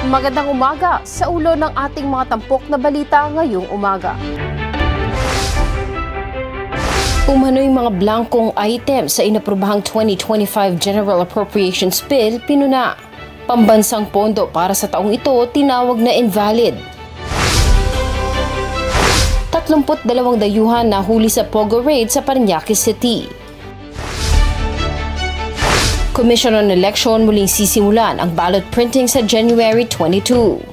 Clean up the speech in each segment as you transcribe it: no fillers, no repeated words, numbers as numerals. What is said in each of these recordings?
Magandang umaga sa ulo ng ating mga tampok na balita ngayong umaga. Umano'y mga blankong item sa inaprobahang 2025 General Appropriations Bill pinuna. Pambansang pondo para sa taong ito tinawag na invalid. 32 dayuhan nahuli sa Pogo Raid sa Parañaque City. Commission on Election muling sisimulan ang ballot printing sa January 22.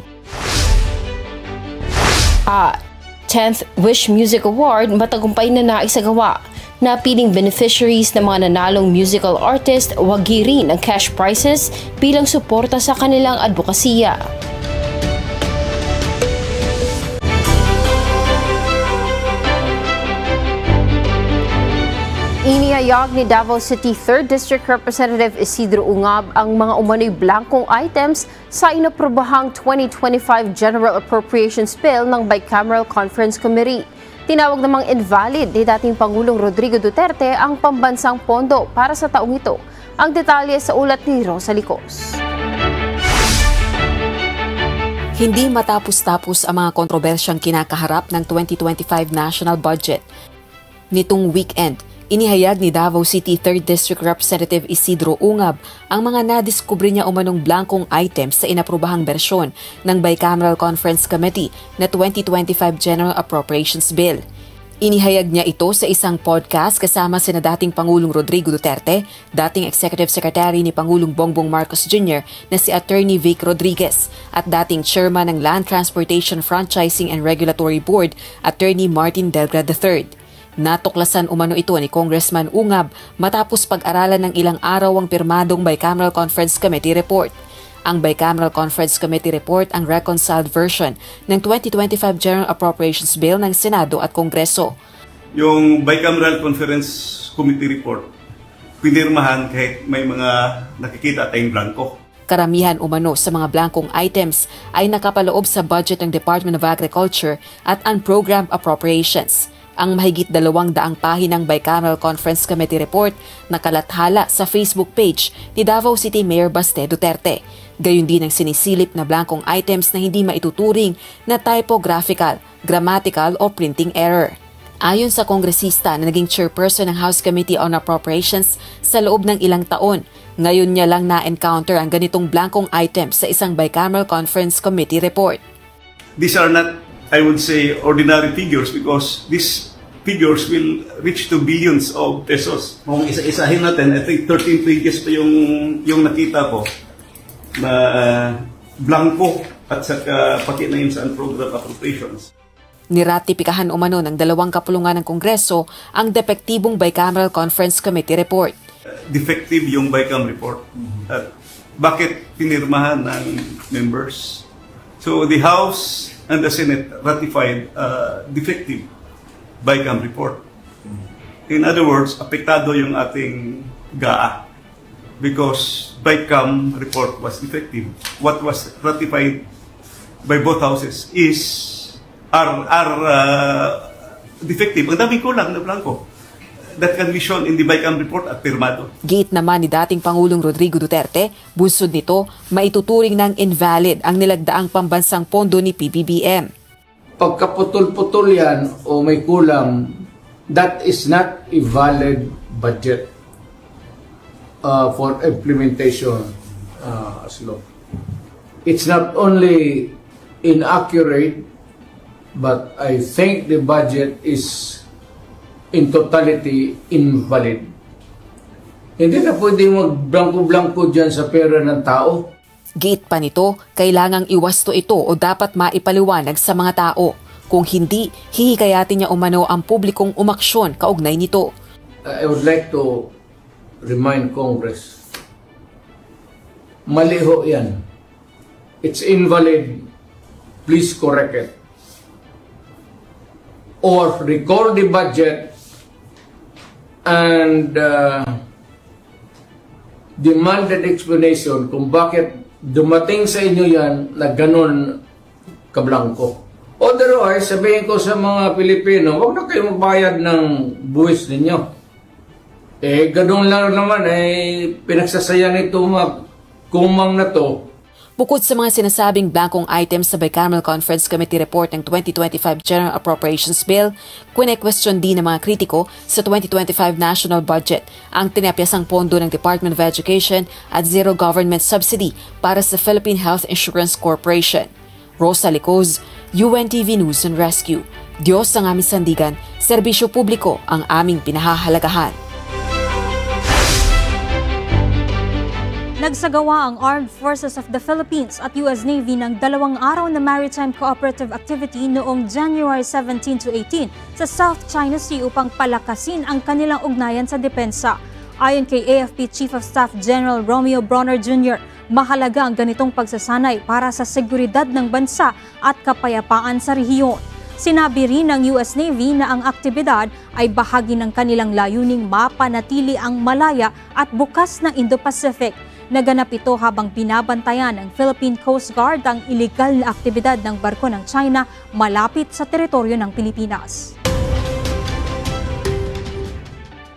At 10th Wish Music Award matagumpay na naisagawa. Napiling beneficiaries ng mga nanalong musical artist wagi rin ang cash prizes bilang suporta sa kanilang advokasya. Inihayag ni Davao City 3rd District Representative Isidro Ungab ang mga umano'y blankong items sa inaprobahang 2025 General Appropriations Bill ng Bicameral Conference Committee. Tinawag namang invalid ni dating Pangulong Rodrigo Duterte ang pambansang pondo para sa taong ito. Ang detalye sa ulat ni Rosa Licos. Hindi matapos-tapos ang mga kontrobersyang kinakaharap ng 2025 national budget. Nitong weekend, inihayag ni Davao City 3rd District Representative Isidro Ungab ang mga nadiskubre niya umanong blankong items sa inaprobahang bersyon ng Bicameral Conference Committee na 2025 General Appropriations Bill. Inihayag niya ito sa isang podcast kasama sina dating Pangulong Rodrigo Duterte, dating Executive Secretary ni Pangulong Bongbong Marcos Jr. na si Attorney Vic Rodriguez at dating Chairman ng Land Transportation Franchising and Regulatory Board, Attorney Martin Delgado III. Natuklasan umano ito ni Congressman Ungab matapos pag-aralan ng ilang araw ang pirmadong Bicameral Conference Committee report. Ang Bicameral Conference Committee report ang reconciled version ng 2025 General Appropriations Bill ng Senado at Kongreso. Yung Bicameral Conference Committee report, pinirmahan kahit may mga nakikita tayong blanco. Karamihan umano sa mga blankong items ay nakapaloob sa budget ng Department of Agriculture at unprogrammed appropriations. Ang mahigit 200 pahinang Bicameral Conference Committee report nakalathala sa Facebook page ni Davao City Mayor Baste Duterte. Gayon din ang sinisilip na blankong items na hindi maituturing na typographical, grammatical o printing error. Ayon sa kongresista na naging chairperson ng House Committee on Appropriations sa loob ng ilang taon, ngayon niya lang na-encounter ang ganitong blankong items sa isang Bicameral Conference Committee report. These are not, I would say, ordinary figures because these figures will reach to billions of pesos. Kung isa-isahin natin, I think 13 pages pa yung nakita ko na blanco at saka pati na yun sa unprogrammed appropriations. Niratipikahan umano ng dalawang kapulungan ng Kongreso ang depektibong Bicameral Conference Committee report. Defective yung BICAM report. At bakit pinirmahan ng members? So the House and the Senate ratified defective BICAM report. In other words, apektado yung ating GAA because BICAM report was defective. What was ratified by both houses are defective. Ang daming kulang na blanco. That can be shown in the BICAM report at pirmado. Giit naman ni dating Pangulong Rodrigo Duterte, bunsod nito, maituturing ng invalid ang nilagdaang pambansang pondo ni PBBM. Pagkaputol-putol yan o may kulang, that is not a valid budget for implementation as law. It's not only inaccurate, but I think the budget is in totality invalid. Hindi na pwede mag-blanco-blanco dyan sa pera ng tao. Giit pa nito, kailangang iwasto ito o dapat maipaliwanag sa mga tao. Kung hindi, hihikayatin niya umano ang publikong umaksyon kaugnay nito. I would like to remind Congress, maliho yan. It's invalid. Please correct it. Or record the budget and demanded explanation kung bakit dumating sa inyo yan na ganun kablangko. Otherwise, sabihin ko sa mga Pilipino, huwag na kayo magbayad ng buwis ninyo. Ganun lang naman, pinagsasaya nito kumang na to. Bukod sa mga sinasabing blankong items sa Bicameral Conference Committee Report ng 2025 General Appropriations Bill, kwene-question din ng mga kritiko sa 2025 National Budget ang tinapyasang pondo ng Department of Education at zero government subsidy para sa Philippine Health Insurance Corporation. Rosa Licoz, UNTV News and Rescue. Diyos ang aming sandigan, serbisyo publiko ang aming pinahahalagahan. Nagsagawa ang Armed Forces of the Philippines at US Navy ng 2 araw na maritime cooperative activity noong January 17 to 18 sa South China Sea upang palakasin ang kanilang ugnayan sa depensa. Ayon kay AFP Chief of Staff General Romeo Bronner Jr., mahalaga ang ganitong pagsasanay para sa seguridad ng bansa at kapayapaan sa rehiyon. Sinabi rin ng US Navy na ang aktibidad ay bahagi ng kanilang layuning mapanatili ang malaya at bukas na Indo-Pacific. Naganap ito habang binabantayan ng Philippine Coast Guard ang iligal na aktibidad ng barko ng China malapit sa teritoryo ng Pilipinas.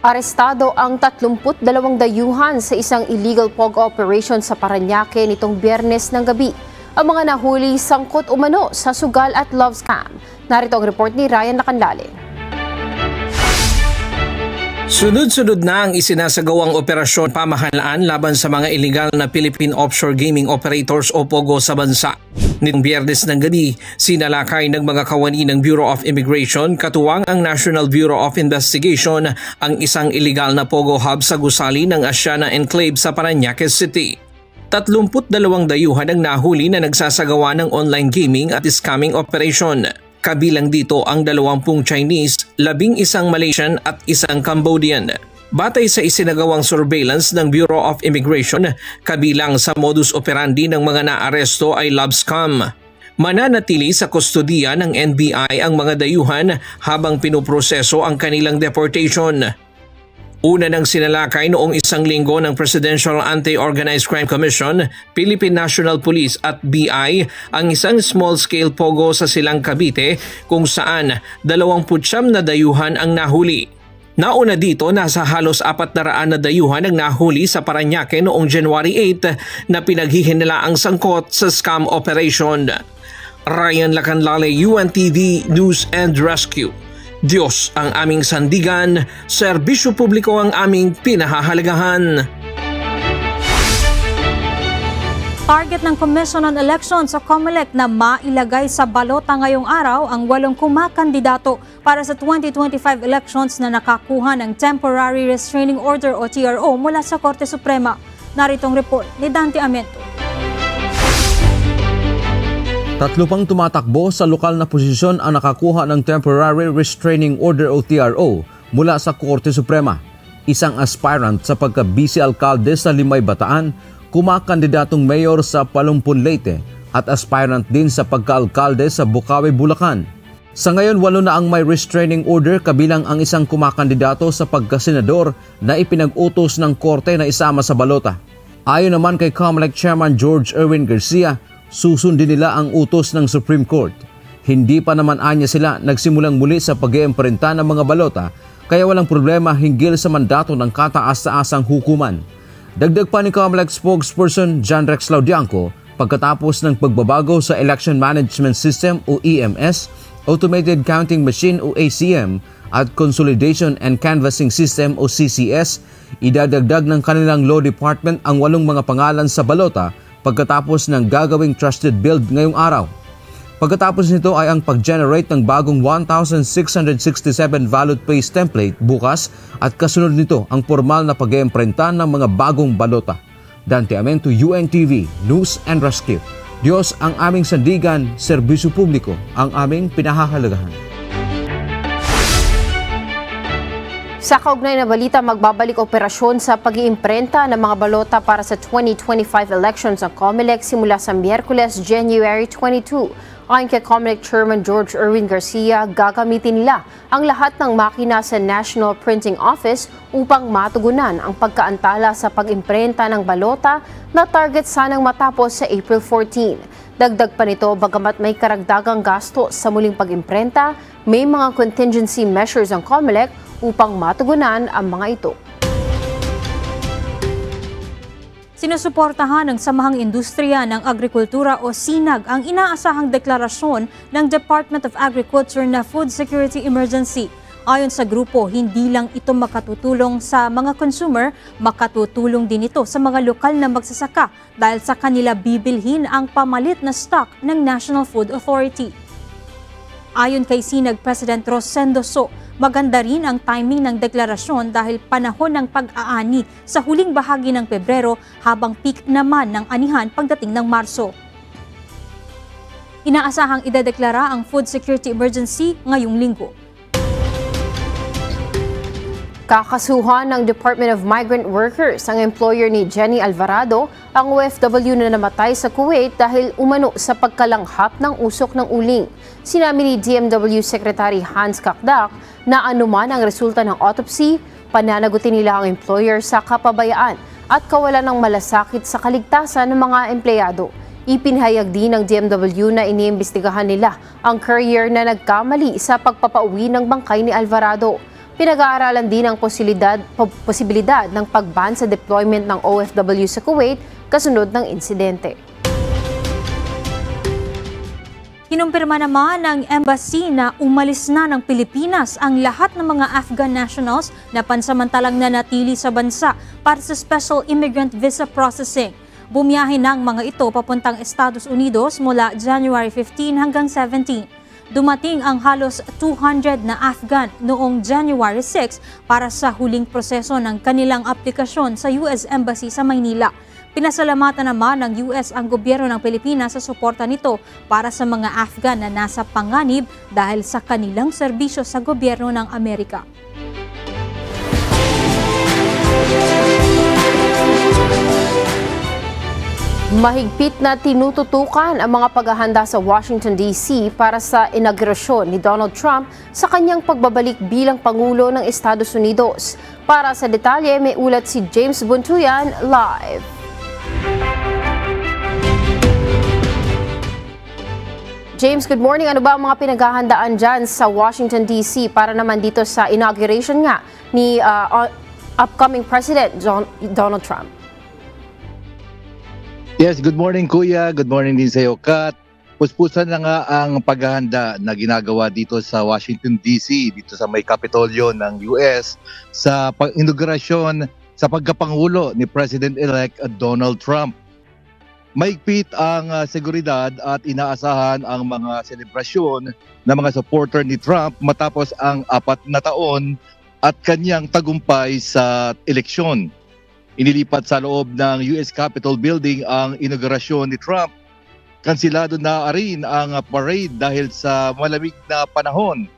Arestado ang 32 dayuhan sa isang illegal POG operation sa Parañaque nitong Biyernes ng gabi. Ang mga nahuli sangkot umano sa sugal at love scam. Narito ang report ni Ryan Lacanlale. Sunod-sunod na ang isinasagawang operasyon pamahalaan laban sa mga iligal na Philippine Offshore Gaming Operators o POGO sa bansa. Nitong Biyernes ng gabi, sinalakay ng mga kawani ng Bureau of Immigration katuwang ang National Bureau of Investigation ang isang iligal na POGO hub sa gusali ng Asiana Enclave sa Parañaque City. 32 dayuhan ang nahuli na nagsasagawa ng online gaming at scamming operation. Kabilang dito ang 20 Chinese, 11 Malaysian at 1 Cambodian. Batay sa isinagawang surveillance ng Bureau of Immigration, kabilang sa modus operandi ng mga naaresto ay love scam. Mananatili sa kustodiya ng NBI ang mga dayuhan habang pinoproseso ang kanilang deportation. Una nang sinalakay noong 1 linggo ng Presidential Anti-Organized Crime Commission, Philippine National Police at BI ang isang small-scale POGO sa Silang Cavite kung saan 29 na dayuhan ang nahuli. Nauna dito, nasa halos 400 na dayuhan ang nahuli sa Parañaque noong January 8 na pinaghihinalaang sangkot sa scam operation. Ryan Lacanlale, UNTV News and Rescue. Diyos ang aming sandigan, serbisyo publiko ang aming pinahahalagahan. Target ng Commission on Elections sa COMELEC na mailagay sa balota ngayong araw ang 8 kumakandidato para sa 2025 elections na nakakuha ng Temporary Restraining Order o TRO mula sa Korte Suprema. Naritong report ni Dante Amento. 3 pang tumatakbo sa lokal na posisyon ang nakakuha ng Temporary Restraining Order o TRO mula sa Korte Suprema. Isang aspirant sa pagka-vice alkalde sa Limay Bataan, kumakandidatong mayor sa Palumpon Leyte at aspirant din sa pagka-alkalde sa Bukawi, Bulacan. Sa ngayon, 8 na ang may restraining order kabilang ang isang kumakandidato sa pagka-senador na ipinag-utos ng korte na isama sa balota. Ayon naman kay COMELEC Chairman George Erwin Garcia, susundin nila ang utos ng Supreme Court. Hindi pa naman anya sila nagsimulang muli sa pag-iimprenta ng mga balota kaya walang problema hinggil sa mandato ng kataas-taasang hukuman. Dagdag pa ni COMELEC spokesperson John Rex Laudianco, pagkatapos ng pagbabago sa Election Management System o EMS, Automated Counting Machine o ACM at Consolidation and Canvassing System o CCS, idadagdag ng kanilang Law Department ang 8 mga pangalan sa balota pagkatapos ng gagawing trusted build ngayong araw. Pagkatapos nito ay ang pag-generate ng bagong 1,667 ballot paste template bukas at kasunod nito ang formal na pag-iimprenta ng mga bagong balota. Dante Amento, UNTV News and Rescue. Diyos ang aming sandigan, serbisyo publiko ang aming pinahahalagahan. Sa kaugnay na balita, magbabalik operasyon sa pag-iimprenta ng mga balota para sa 2025 elections ng COMELEC simula sa Miyerkules, January 22. Ayon kay COMELEC Chairman George Erwin Garcia, gagamitin nila ang lahat ng makina sa National Printing Office upang matugunan ang pagkaantala sa pag-imprenta ng balota na target sanang matapos sa April 14. Dagdag pa nito, bagamat may karagdagang gasto sa muling pag-imprenta, may mga contingency measures ang COMELEC upang matugunan ang mga ito. Si Sinusuportahan ng Samahang Industriya ng Agrikultura o SINAG ang inaasahang deklarasyon ng Department of Agriculture na food security emergency. Ayon sa grupo, hindi lang ito makatutulong sa mga consumer, makatutulong din ito sa mga lokal na magsasaka dahil sa kanila bibilhin ang pamalit na stock ng National Food Authority. Ayon kay SINAG President Rosendo So, maganda rin ang timing ng deklarasyon dahil panahon ng pag-aani sa huling bahagi ng Pebrero habang peak naman ng anihan pagdating ng Marso. Inaasahang idedeklara ang food security emergency ngayong linggo. Kakasuhan ng Department of Migrant Workers ang employer ni Jenny Alvarado, ang OFW na namatay sa Kuwait dahil umano sa pagkalanghap ng usok ng uling. Sinabi ni DMW Secretary Hans Kakdak na anuman ang resulta ng autopsy, pananagutin nila ang employer sa kapabayaan at kawalan ng malasakit sa kaligtasan ng mga empleyado. Ipinahayag din ng DMW na iniimbestigahan nila ang courier na nagkamali sa pagpapauwi ng bangkay ni Alvarado. Pinag-aaralan din ang posibilidad ng pag-ban sa deployment ng OFW sa Kuwait kasunod ng insidente. Kinumpirma naman ng embassy na umalis na ng Pilipinas ang lahat ng mga Afghan nationals na pansamantalang nanatili sa bansa para sa Special Immigrant Visa Processing. Bumiyahe ng mga ito papuntang Estados Unidos mula January 15 hanggang 17. Dumating ang halos 200 na Afghan noong January 6 para sa huling proseso ng kanilang aplikasyon sa US Embassy sa Maynila. Pinasalamatan naman ng US ang gobyerno ng Pilipinas sa suporta nito para sa mga Afghan na nasa panganib dahil sa kanilang serbisyo sa gobyerno ng Amerika. Mahigpit na tinututukan ang mga paghahanda sa Washington, D.C. para sa inaugurasyon ni Donald Trump sa kanyang pagbabalik bilang Pangulo ng Estados Unidos. Para sa detalye, may ulat si James Buntuyan live. James, good morning. Ano ba ang mga pinaghahandaan dyan sa Washington, D.C. para naman dito sa inauguration nga ni upcoming President Donald Trump? Yes, good morning Kuya, good morning din sa iyo Kat. Puspusan na nga ang paghahanda na ginagawa dito sa Washington DC, dito sa may Kapitolyo ng US sa inaugurasyon sa pagkapangulo ni President-elect Donald Trump. Maigpit ang seguridad at inaasahan ang mga selebrasyon ng mga supporter ni Trump matapos ang 4 na taon at kanyang tagumpay sa eleksyon. Inilipat sa loob ng US Capitol Building ang inaugurasyon ni Trump. Kansilado na rin ang parade dahil sa malamig na panahon.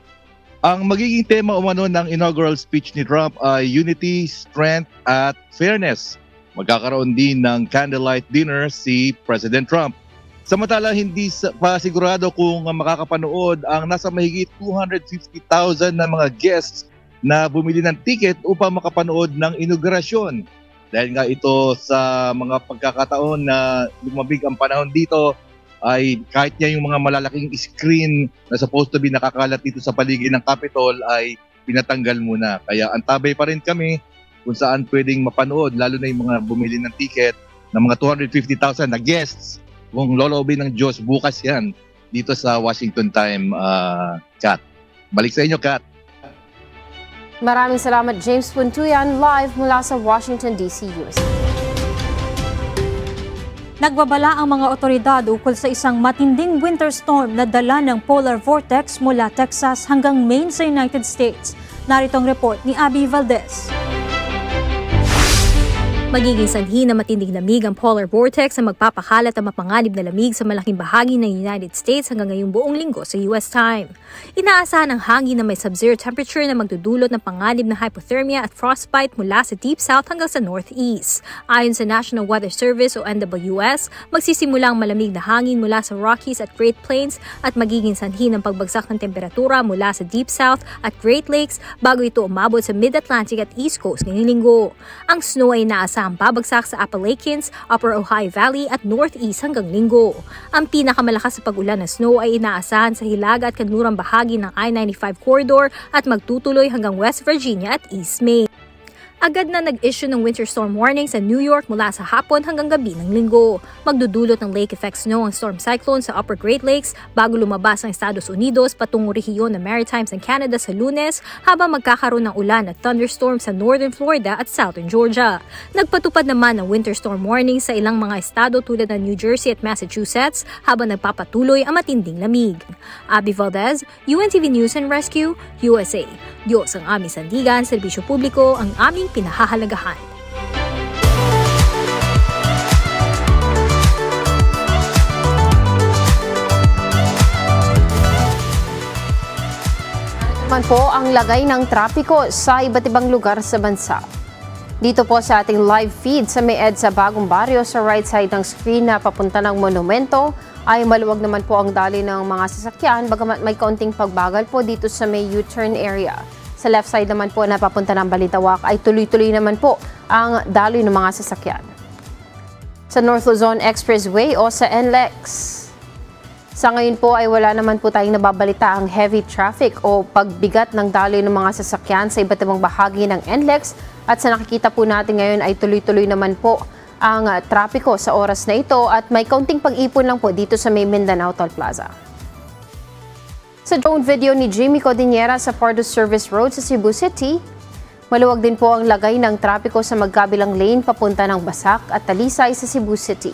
Ang magiging tema umano ng inaugural speech ni Trump ay unity, strength at fairness. Magkakaroon din ng candlelight dinner si President Trump. Samantala, hindi pa sigurado kung makakapanood ang nasa mahigit 250,000 na mga guests na bumili ng ticket upang makapanood ng inaugurasyon. Dahil nga ito sa mga pagkakataon na lumabig ang panahon dito ay kahit niya yung mga malalaking screen na supposed to be nakakalat dito sa paligid ng Capitol ay pinatanggal muna. Kaya antabay pa rin kami kung saan pwedeng mapanood lalo na yung mga bumili ng ticket ng mga 250,000 na guests. Kung loloobin ng Diyos, bukas yan dito sa Washington time, Kat. Balik sa inyo, Kat. Maraming salamat, James Buntuyan, live mula sa Washington, D.C., USA. Nagbabala ang mga otoridad ukol sa isang matinding winter storm na dala ng polar vortex mula Texas hanggang Maine sa United States. Narito ang report ni Abby Valdez. Magiging sanhi na matinding lamig ang polar vortex na magpapakalat ang mapanganib na lamig sa malaking bahagi ng United States hanggang ngayong buong linggo sa US time. Inaasahan ang hangin na may sub-zero temperature na magdudulot ng panganib na hypothermia at frostbite mula sa deep south hanggang sa northeast. Ayon sa National Weather Service o NWS, magsisimula ang malamig na hangin mula sa Rockies at Great Plains at magiging sanhi ng pagbagsak ng temperatura mula sa deep south at Great Lakes bago ito umabot sa mid-Atlantic at East Coast ngayong linggo. Ang snow ay inaasahang babagsak sa Appalachians, Upper Ohio Valley at Northeast hanggang linggo. Ang pinakamalakas sa pag-ulan na snow ay inaasahan sa hilaga at kanlurang bahagi ng I-95 corridor at magtutuloy hanggang West Virginia at East Maine. Agad na nag-issue ng winter storm warning sa New York mula sa hapon hanggang gabi ng linggo. Magdudulot ng lake effect snow ang storm cyclone sa Upper Great Lakes bago lumabas ang Estados Unidos patungong rehiyon ng Maritimes ng Canada sa Lunes, habang magkakaroon ng ulan at thunderstorms sa Northern Florida at Southern Georgia. Nagpatupad naman ng winter storm warning sa ilang mga estado tulad ng New Jersey at Massachusetts habang nagpapatuloy ang matinding lamig. Abby Valdez, UNTV News and Rescue, USA. Diyos ang aming sandigan, serbisyo publiko ang aming pinahahalagahan. Naman po ang lagay ng trapiko sa iba't ibang lugar sa bansa. Dito po sa ating live feed sa may EDSA Bagong Barrio sa right side ng screen na papunta ng monumento ay maluwag naman po ang daloy ng mga sasakyan, bagamat may kaunting pagbagal po dito sa may U-turn area. Sa left side naman po na papunta ng Balitawak ay tuloy-tuloy naman po ang daloy ng mga sasakyan. Sa North Luzon Expressway o sa NLEX, sa ngayon po ay wala naman po tayong nababalita ang heavy traffic o pagbigat ng daloy ng mga sasakyan sa iba't ibang bahagi ng NLEX, at sa nakikita po natin ngayon ay tuloy-tuloy naman po ang trapiko sa oras na ito at may kaunting pag-ipon lang po dito sa may Mindanao Toll Plaza. Sa drone video ni Jimmy Codinera sa Pardo Service Road sa Cebu City, maluwag din po ang lagay ng trapiko sa magkabilang lane papunta ng Basak at Talisay sa Cebu City.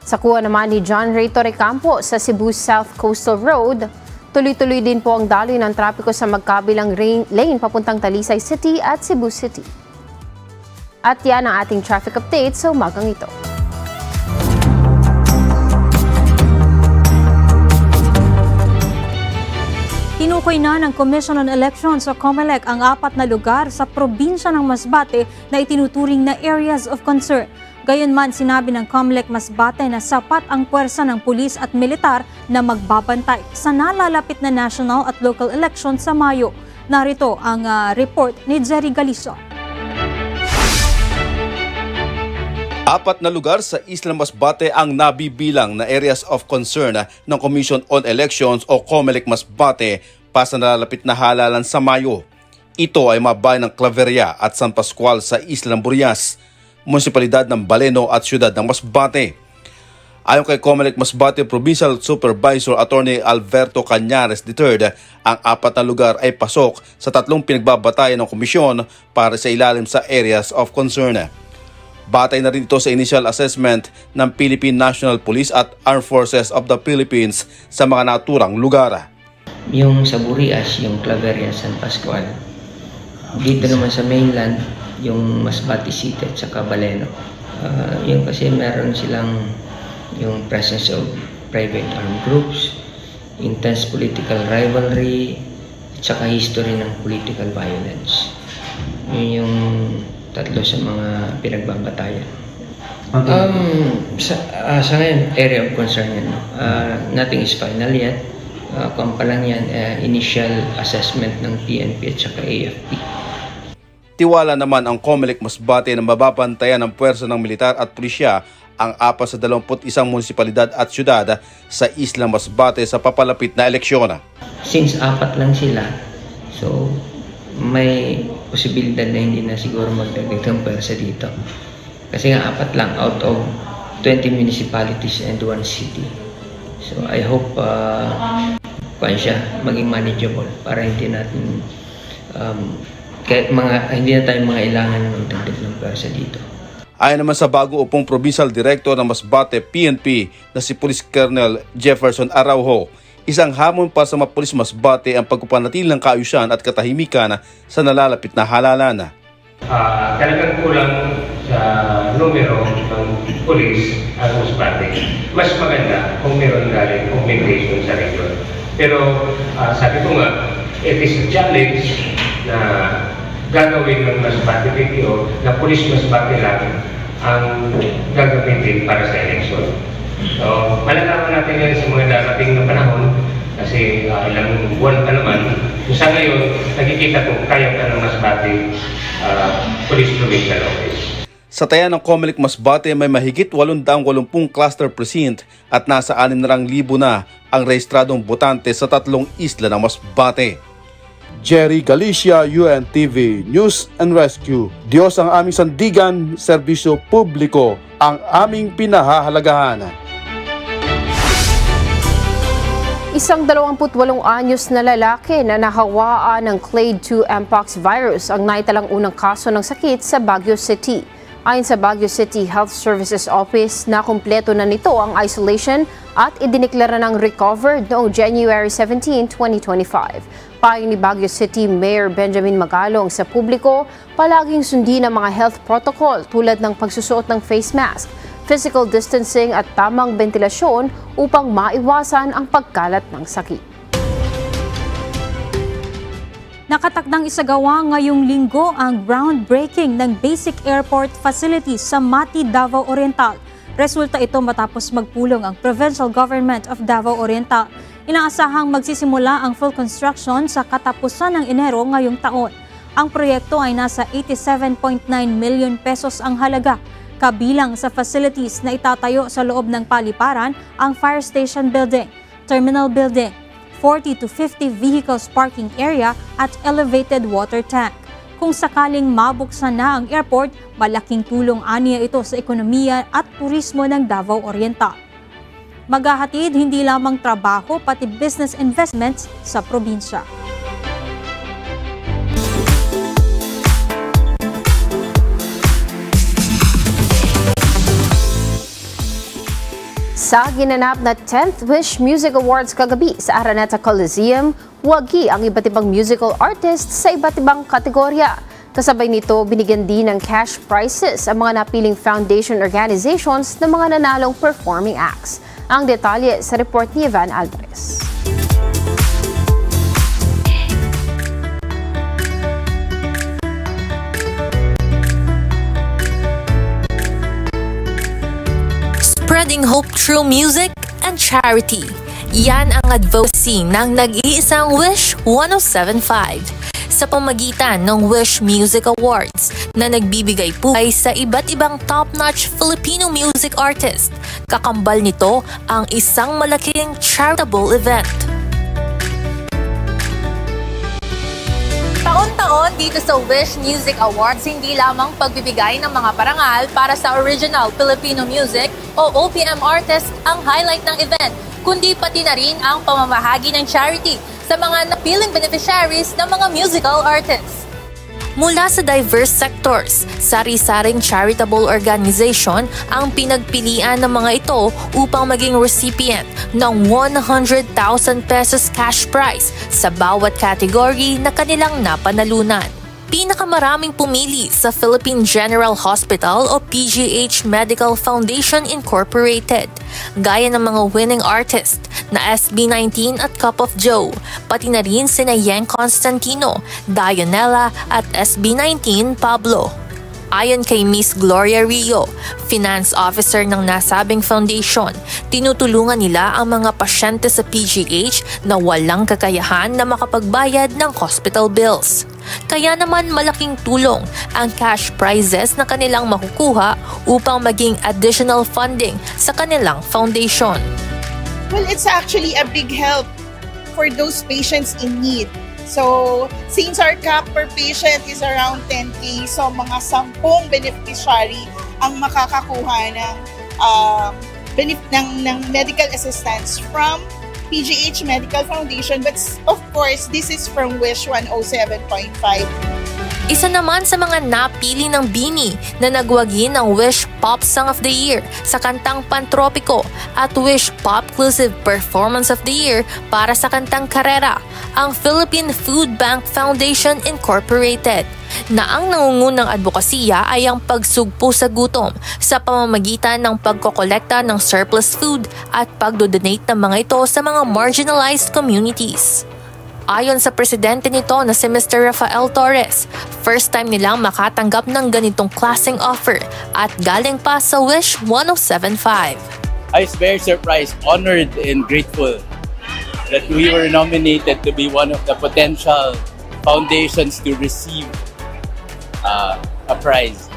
Sa kuha naman ni John Ray Torrecampo sa Cebu South Coastal Road, tuloy-tuloy din po ang daloy ng trapiko sa magkabilang lane papuntang Talisay City at Cebu City. At yan ang ating traffic update sa umagang ito. Tinukoy na ng Commission on Elections sa COMELEC ang 4 na lugar sa probinsya ng Masbate na itinuturing na areas of concern. Gayunman, sinabi ng COMELEC Masbate na sapat ang puwersa ng pulis at militar na magbabantay sa nalalapit na national at local elections sa Mayo. Narito ang report ni Jerry Galiso. 4 na lugar sa Isla Masbate ang nabibilang na areas of concern ng Commission on Elections o COMELEC Masbate para sa nalalapit na halalan sa Mayo. Ito ay mga bayan ng Claveria at San Pascual sa Isla ng Burias, Munisipalidad ng Baleno at Siyudad ng Masbate. Ayon kay COMELEC Masbate Provincial Supervisor Attorney Alberto Cañares III, ang 4 na lugar ay pasok sa 3 pinagbabatayan ng komisyon para sa ilalim sa areas of concern. Batay na rin ito sa initial assessment ng Philippine National Police at Armed Forces of the Philippines sa mga naturang lugar. Yung sa Burias, yung Claveria, San Pascual. Dito naman sa mainland, yung Masbate City at saka Baleno. Yung kasi meron silang yung presence of private armed groups, intense political rivalry, at saka history ng political violence. Yun yung 3 sa mga pinagbabatayan. Sa ngayon, area of concern yan. Nothing is final yet. Kung pa lang yan, initial assessment ng PNP at saka AFP. Tiwala naman ang COMELEC Masbate na mababantayan ng puwersa ng militar at pulisya ang 4 sa 21 munisipalidad at syudad sa Isla Masbate sa papalapit na eleksyon. Since 4 lang sila, so may posibilidad na hindi na siguro magdagdag ng pwersa dito. Kasi nga 4 lang out of 20 municipalities and 1 city. So I hope maging manageable para hindi natin hindi na tayo mga ilangan magdagdag ng pwersa dito. Ayon naman sa bago upong Provincial Director ng Masbate PNP na si Police Colonel Jefferson Araujo, isang hamon para sa mga pulis Masbate ang pagpapanatili ng kaayusan at katahimikan sa nalalapit na halalan. Talagang kulang sa numero ng pulis at Masbate. Mas maganda kung meron galing augmentation sa region. Pero sabi ko nga, it is a challenge na gagawin ng Masbate PPO na pulis Masbate lang ang gagamitin para sa eleksyon. So, malalaman natin ngayon sa mga darating na panahon kasi ilang buwan pa naman. So, sa ngayon, nakikita ko kaya ka ng Masbate Police Provincial Office. Sa taya ng COMELEC Masbate may mahigit 880 cluster precinct at nasa 600,000 na ang rehistradong botante sa 3 isla ng Masbate. Jerry Galicia, UNTV News and Rescue. Diyos ang aming sandigan, serbisyo publiko ang aming pinahahalagahan. Isang 28 anyos na lalaki na nahawaan ng Clade 2 Mpox virus ang naitalang unang kaso ng sakit sa Baguio City. Ayon sa Baguio City Health Services Office, na kumpleto na nito ang isolation at idineklara ng recovered noong January 17, 2025. Payo ni Baguio City Mayor Benjamin Magalong sa publiko, palaging sundin ang mga health protocol tulad ng pagsusuot ng face mask, physical distancing at tamang ventilasyon upang maiwasan ang pagkalat ng sakit. Nakatakdang isagawa ngayong linggo ang groundbreaking ng basic airport facilities sa Mati, Davao Oriental. Resulta ito matapos magpulong ang Provincial Government of Davao Oriental. Inaasahang magsisimula ang full construction sa katapusan ng Enero ngayong taon. Ang proyekto ay nasa 87.9 million pesos ang halaga. Kabilang sa facilities na itatayo sa loob ng paliparan ang fire station building, terminal building, 40 to 50 vehicles parking area at elevated water tank. Kung sakaling mabuksan na ang airport, malaking tulong aniya ito sa ekonomiya at turismo ng Davao Oriental. Maghahatid hindi lamang trabaho pati business investments sa probinsya. Sa ginanap na 10th Wish Music Awards kagabi sa Araneta Coliseum, wagi ang iba't ibang musical artists sa iba't ibang kategorya. Kasabay nito, binigyan din ng cash prizes ang mga napiling foundation organizations ng mga nanalong performing acts. Ang detalye sa report ni Evan Alvarez. Spreading hope through music and charity. Yan ang advocacy ng nag-iisang Wish 1075 sa pamagitan ng Wish Music Awards na nagbibigay buhay sa iba't ibang top-notch Filipino music artist. Kakambal nito ang isang malaking charitable event. Taon-taon dito sa Wish Music Awards, hindi lamang pagbibigay ng mga parangal para sa original Filipino music o OPM artist ang highlight ng event, kundi pati na rin ang pamamahagi ng charity sa mga napiling beneficiaries ng mga musical artists. Mula sa diverse sectors, sari-saring charitable organization ang pinagpilian ng mga ito upang maging recipient ng 100,000 pesos cash prize sa bawat category na kanilang napanalunan. Pinakamaraming pumili sa Philippine General Hospital o PGH Medical Foundation Incorporated, gaya ng mga winning artist na SB19 at Cup of Joe, pati na rin sina Yang Constantino, Dionella at SB19 Pablo. Ayon kay Miss Gloria Rio, finance officer ng nasabing foundation, tinutulungan nila ang mga pasyente sa PGH na walang kakayahan na makapagbayad ng hospital bills. Kaya naman malaking tulong ang cash prizes na kanilang makukuha upang maging additional funding sa kanilang foundation. Well, it's actually a big help for those patients in need. So, since our cap per patient is around 10K, so mga 10 beneficiary ang makakakuha ng medical assistance from PGH Medical Foundation. But of course, this is from Wish 107.5. Isa naman sa mga napili ng BINI na nagwagi ng Wish Pop Song of the Year sa kantang Pantropiko at Wish Popclusive Performance of the Year para sa kantang Karera, ang Philippine Food Bank Foundation Incorporated, na ang nangungunang advokasya ay ang pagsugpo sa gutom sa pamamagitan ng pagkokolekta ng surplus food at pagdodonate ng mga ito sa mga marginalized communities. Ayon sa presidente nito na si Mr. Rafael Torres, first time nilang makatanggap ng ganitong klaseng offer at galing pa sa Wish 1075. I was very surprised, honored and grateful that we were nominated to be one of the potential foundations to receive a prize.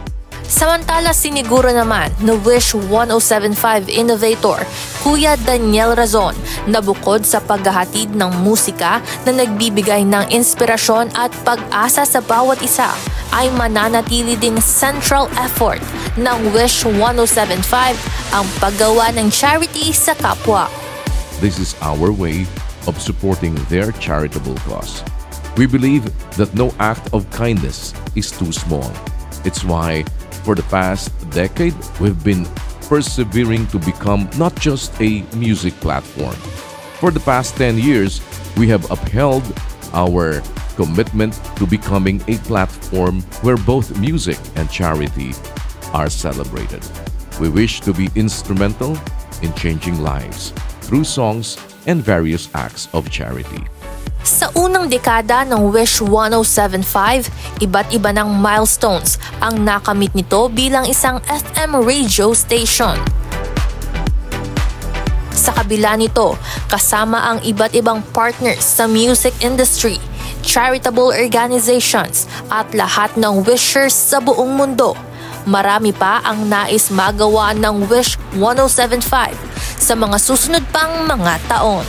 Samantala, siniguro naman na Wish 1075 innovator Kuya Daniel Razon na bukod sa paghahatid ng musika na nagbibigay ng inspirasyon at pag-asa sa bawat isa, ay mananatili din central effort ng Wish 1075 ang paggawa ng charity sa kapwa. This is our way of supporting their charitable cause. We believe that no act of kindness is too small. It's why, for the past decade, we've been persevering to become not just a music platform. For the past 10 years, we have upheld our commitment to becoming a platform where both music and charity are celebrated. We wish to be instrumental in changing lives through songs and various acts of charity. Sa unang dekada ng Wish 1075, iba't iba ng milestones ang nakamit nito bilang isang FM radio station. Sa kabila nito, kasama ang iba't ibang partners sa music industry, charitable organizations at lahat ng wishers sa buong mundo. Marami pa ang nais magawa ng Wish 1075 sa mga susunod pang mga taon.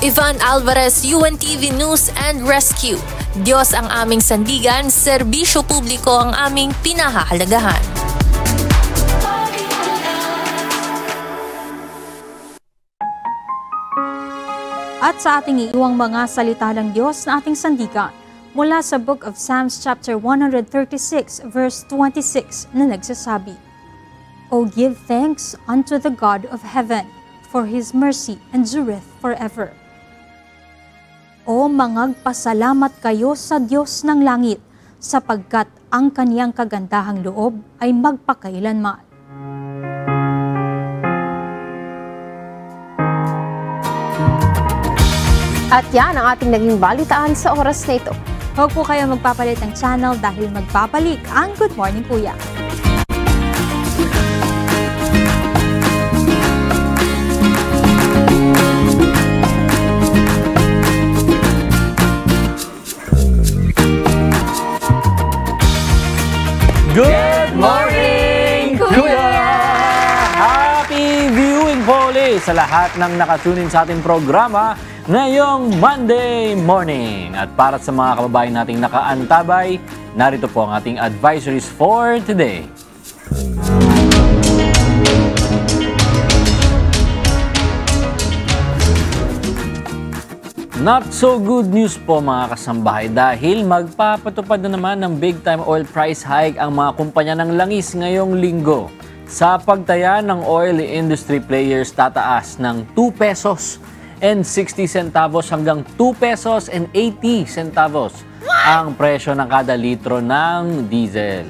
Ivan Alvarez, UNTV News and Rescue. Diyos ang aming sandigan, serbisyo publiko ang aming pinahahalagahan. At sa ating iiwang mga salita ng Diyos na ating sandigan, mula sa Book of Psalms chapter 136 verse 26 na nagsasabi, O give thanks unto the God of heaven, for His mercy endureth forever. O mangagpasalamat kayo sa Diyos ng langit, sapagkat ang kaniyang kagandahang loob ay magpakailanman. At yan ang ating naging balitaan sa oras na ito. Huwag po kayo magpapalit ng channel dahil magbabalik ang Good Morning Kuya. Good morning, Kuya! Happy viewing po ulit sa lahat ng nakatunin sa ating programa ngayong Monday morning. At para sa mga kababayan nating nakaantabay, narito po ang ating advisories for today. Not so good news po mga kasambahay dahil magpapatupad na naman ng big time oil price hike ang mga kumpanya ng langis ngayong linggo. Sa pagtaya ng oil industry players, tataas ng 2 pesos and 60 centavos hanggang 2 pesos and 80 centavos ang presyo ng kada litro ng diesel.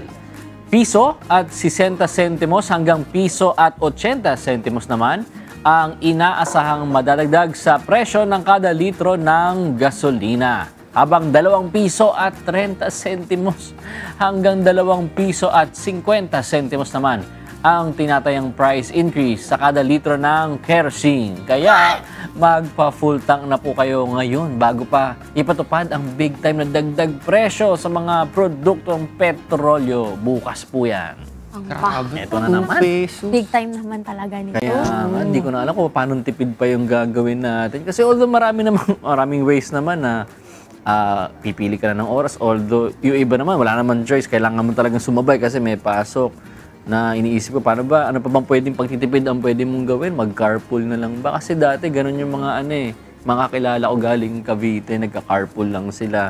Piso at 60 sentimos hanggang piso at 80 sentimos naman ang inaasahang madadagdag sa presyo ng kada litro ng gasolina. Habang 2 piso at 30 sentimos hanggang 2 piso at 50 sentimos naman ang tinatayang price increase sa kada litro ng kerosene. Kaya magpa-full tank na po kayo ngayon bago pa ipatupad ang big time na dagdag presyo sa mga produktong petrolyo. Bukas po yan. Grabe. Ito na naman. Big time naman talaga nito. Kaya hindi ko na alam kung paano tipid pa yung gagawin natin. Kasi although maraming ways naman na pipili ka na ng oras. Although yung iba naman, wala naman choice. Kailangan mo talagang sumabay kasi may pasok. Na iniisip ko, paano ba? Ano pa bang pwedeng pagtitipid ang pwede mong gawin? Mag-carpool na lang ba? Kasi dati ganun yung mga mga kilala ko galing Cavite, nagka-carpool lang sila.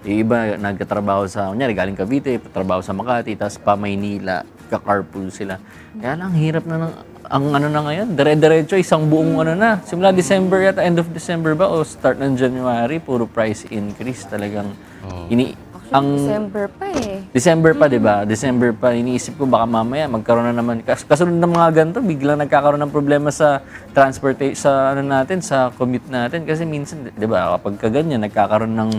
Yung iba nagkatrabaho sa, kunyari galing Cavite, trabaho sa Makati, tapos pa Maynila, ka-carpool sila. Kaya lang, hirap na ang na ngayon, dire-diretso, isang buong na. Simula December yata, end of December ba, o start ng January, puro price increase talagang. December pa eh. December pa, di ba? December pa, iniisip ko baka mamaya magkaroon na naman. Kasunod ng mga ganito, biglang nagkakaroon ng problema sa transportation, sa sa commute natin. Kasi minsan, di ba, kapag kaganyan, nagkakaroon ng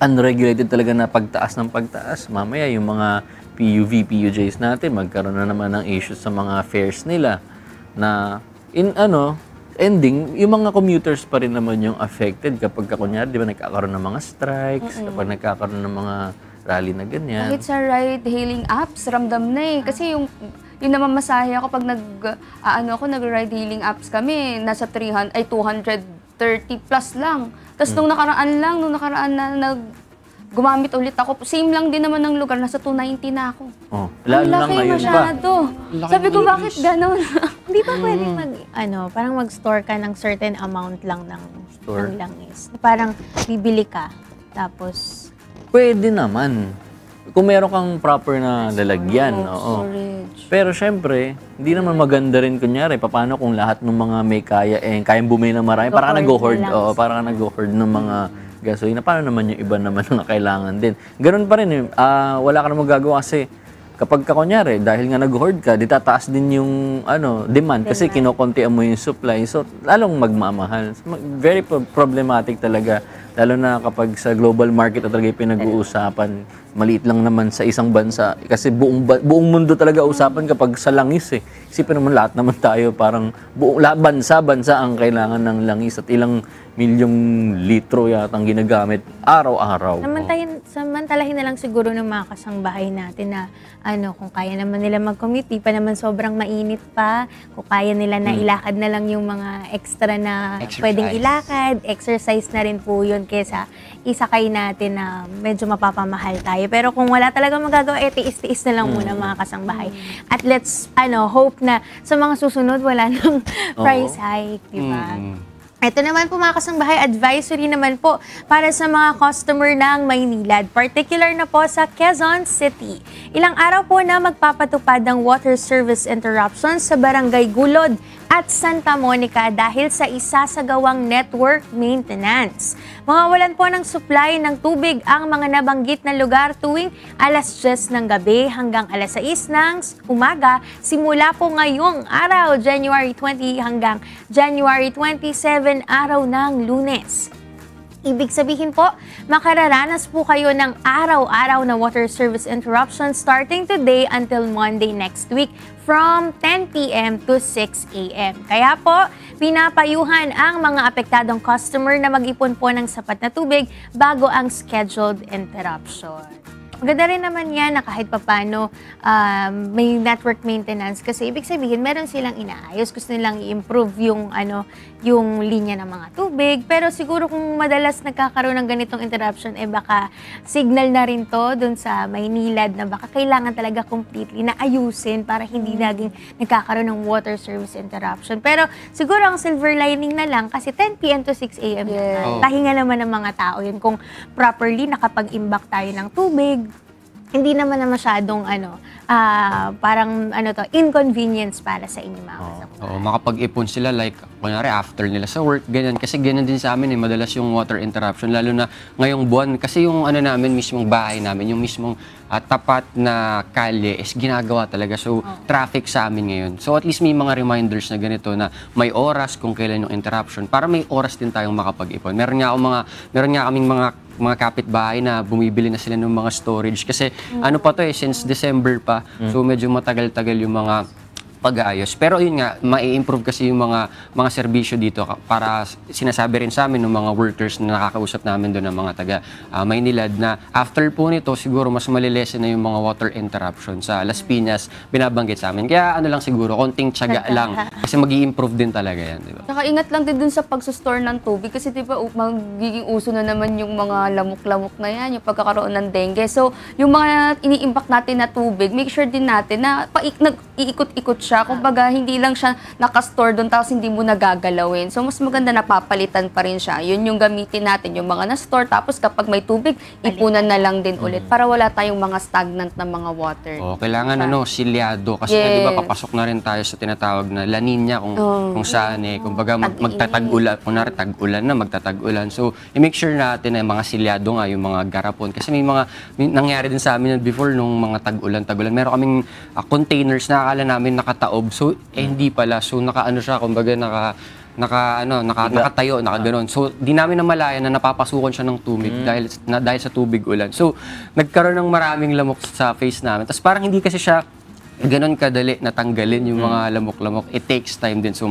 unregulated talaga na pagtaas ng pagtaas. Mamaya yung mga PUV, PUJs natin, magkaroon na naman ng issues sa mga fares nila na ending, yung mga commuters pa rin naman yung affected kapag kunyari, di ba, nagkakaroon ng mga strikes, kapag nagkakaroon ng mga rally na ganyan. Kahit sa ride-hailing apps, ramdam na eh. Kasi yung namamasahe ako pag nag-ride hailing apps kami, nasa 230 plus lang. Tapos nung nakaraan na gumamit ulit ako, same lang din naman ng lugar, nasa 290 na ako. Oh, ang laki masyado. Sabi ko, bakit ganon? Hindi ba pwedeng parang mag-store ka ng certain amount lang ng langis? Parang bibili ka, tapos... Pwede naman. Kung meron kang proper na lalagyan. Oo. Pero syempre, hindi naman maganda rin kunyari, paano kung lahat ng mga may kayang bumili ng marami, parang ka nag-hoard. Oo, parang ka nag-hoard ng mga gasolina. Paano naman yung iba naman na kailangan din? Ganun pa rin, wala ka na magagawa kasi kapag kunyari, dahil nga nag-hoard ka, di tataas din yung demand kasi kinokontian mo yung supply. So, lalong magmamahal. Very problematic talaga. Lalo na kapag sa global market talaga yung pinag-uusapan, maliit lang naman sa isang bansa. Kasi buong mundo talaga usapan kapag sa langis eh. Isipin naman lahat naman tayo, parang bansa ang kailangan ng langis at ilang milyong litro yata ang ginagamit araw-araw. Samantalahin na lang siguro ng mga kasangbahay natin na kung kaya naman nila mag-commute, di pa naman sobrang mainit pa. Kung kaya nila na ilakad na lang yung mga extra na pwedeng ilakad, exercise na rin po yun kesa isakay natin na medyo mapapamahal tayo. Pero kung wala talaga magagawa, tiis-tiis na lang muna mga kasangbahay. At let's hope na sa mga susunod wala nang price hike, di ba? Ito naman po mga kasangbahay, advisory naman po para sa mga customer ng Maynilad, particular na po sa Quezon City. Ilang araw po na magpapatupad ng water service interruptions sa Barangay Gulod at Santa Monica dahil sa isasagawang network maintenance. Mawawalan po ng supply ng tubig ang mga nabanggit na lugar tuwing alas 10 ng gabi hanggang alas 6 ng umaga simula po ngayong araw, January 20 hanggang January 27, araw ng Lunes. Ibig sabihin po, makararanas po kayo ng araw-araw na water service interruption starting today until Monday next week from 10 p.m. to 6 a.m. Kaya po, pinapayuhan ang mga apektadong customer na mag-ipon po ng sapat na tubig bago ang scheduled interruption. Maganda rin naman yan na kahit papano may network maintenance kasi ibig sabihin meron silang inaayos, gusto nilang i-improve yung linya ng mga tubig. Pero siguro kung madalas nagkakaroon ng ganitong interruption, baka signal na rin to dun sa Maynilad na baka kailangan talaga completely na ayusin para hindi naging nagkakaroon ng water service interruption. Pero siguro ang silver lining na lang kasi 10 p.m. to 6 a.m. Pahinga naman ng mga tao yun kung properly nakapag-imbak tayo ng tubig. Hindi naman na masyadong parang inconvenience para sa inyo mga kasama. Makapag-ipon sila like kunyari after nila sa work, ganyan. Kasi ganyan din sa amin madalas yung water interruption lalo na ngayong buwan kasi yung namin mismong bahay namin, yung mismong tapat na kalye is ginagawa talaga. So traffic sa amin ngayon. So at least may mga reminders na ganito na may oras kung kailan yung interruption para may oras din tayong makapag-ipon. Meron nga kaming mga kapitbahay na bumibili na sila ng mga storage kasi pa to since December pa. So medyo matagal-tagal yung mga pag-aayos. Pero yun nga, mai-improve kasi yung mga serbisyo dito para sinasabi rin sa amin ng mga workers na nakakausap namin doon ng mga taga Maynilad na after po nito siguro mas malilesen na yung mga water interruption sa Las Piñas binabanggit sa amin. Kaya lang siguro, konting tiyaga lang kasi mag-i-improve din talaga yan. Diba? Saka ingat lang din dun sa pag-store ng tubig kasi diba magiging uso na naman yung mga lamok-lamok na yan, yung pagkakaroon ng dengue. So, yung mga iniimbak natin na tubig, make sure din natin na nag-iikot-ikot siya. Kumbaga, hindi lang siya nakastore doon tapos hindi mo nagagalawin. So, mas maganda napapalitan pa rin siya. Yun yung gamitin natin, yung mga na-store. Tapos kapag may tubig, ipunan na lang din ulit para wala tayong mga stagnant na mga water. Kailangan silyado. Kasi di ba papasok na rin tayo sa tinatawag na La Nina kung saan kumbaga magtatag-ulan. Kunwari tag-ulan na, magtatag-ulan. So, i-make sure natin na mga silyado nga yung mga garapon. Kasi may nangyari din sa amin before nung mga tag-ulan. Meron kaming containers na akala namin nakataob. So, hindi pala. So, siya, kumbaga, nakatayo, nakaganon. So, di namin namalayan na napapasukan siya ng tubig dahil sa tubig ulan. So, nagkaroon ng maraming lamok sa face namin. Tapos parang hindi kasi siya ganon kadali natanggalin yung mga lamok-lamok. It takes time din. So,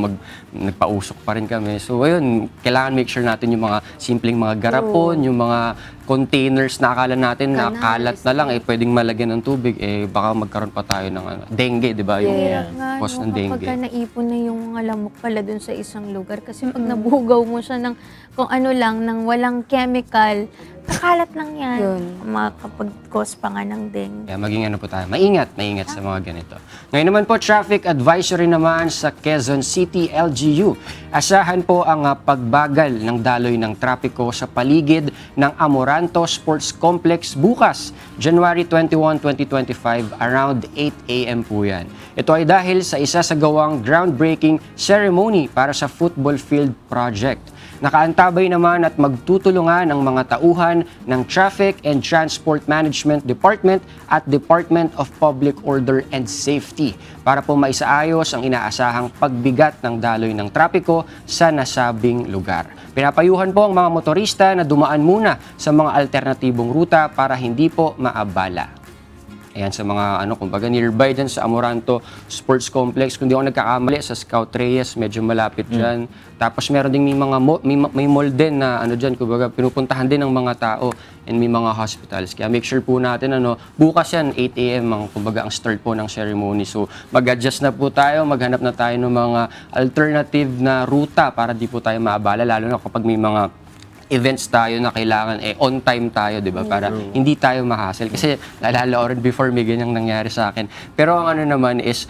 nagpausok pa rin kami. So, ayun, kailangan make sure natin yung mga simpleng mga garapon, yung mga containers na akala natin na kalat na lang, pwedeng malagyan ng tubig, baka magkaroon pa tayo ng dengue, di ba? Yung cause ng dengue. Kapag naipon na yung mga lamok pala dun sa isang lugar, kasi pag nabugaw mo siya ng kung ano lang, ng walang chemical, kakalat lang yan. Makakapag-cause pa nga ng dengue. Kaya maging ano po tayo, maingat sa mga ganito. Ngayon naman po, traffic advisory naman sa Quezon City LGU. Asahan po ang pagbagal ng daloy ng trapiko sa paligid ng Amoranto Sports Complex bukas, January 21, 2025, around 8 a.m. po yan. Ito ay dahil sa isa sa gawang groundbreaking ceremony para sa football field project. Nakaantabay naman at magtutulungan ang mga tauhan ng Traffic and Transport Management Department at Department of Public Order and Safety para po maisaayos ang inaasahang pagbigat ng daloy ng trapiko sa nasabing lugar. Pinapayuhan po ang mga motorista na dumaan muna sa mga alternatibong ruta para hindi po maabala. Ayan, sa mga kumbaga nearby dyan sa Amoranto Sports Complex. Kung di ako nagkakamali, sa Scout Reyes, medyo malapit dyan. Tapos meron ding may mall din na dyan, kumbaga pinupuntahan din ng mga tao and may mga hospitals. Kaya make sure po natin, bukas yan, 8 a.m. Kumbaga ang start po ng ceremony. So mag-adjust na po tayo, maghanap na tayo ng mga alternative na ruta para di po tayo maabala, lalo na kapag may mga events tayo na kailangan on time tayo, 'di ba? Para hindi tayo ma-hassle. Kasi naalala ko rin before may ganyang nangyari sa akin. Pero ang naman is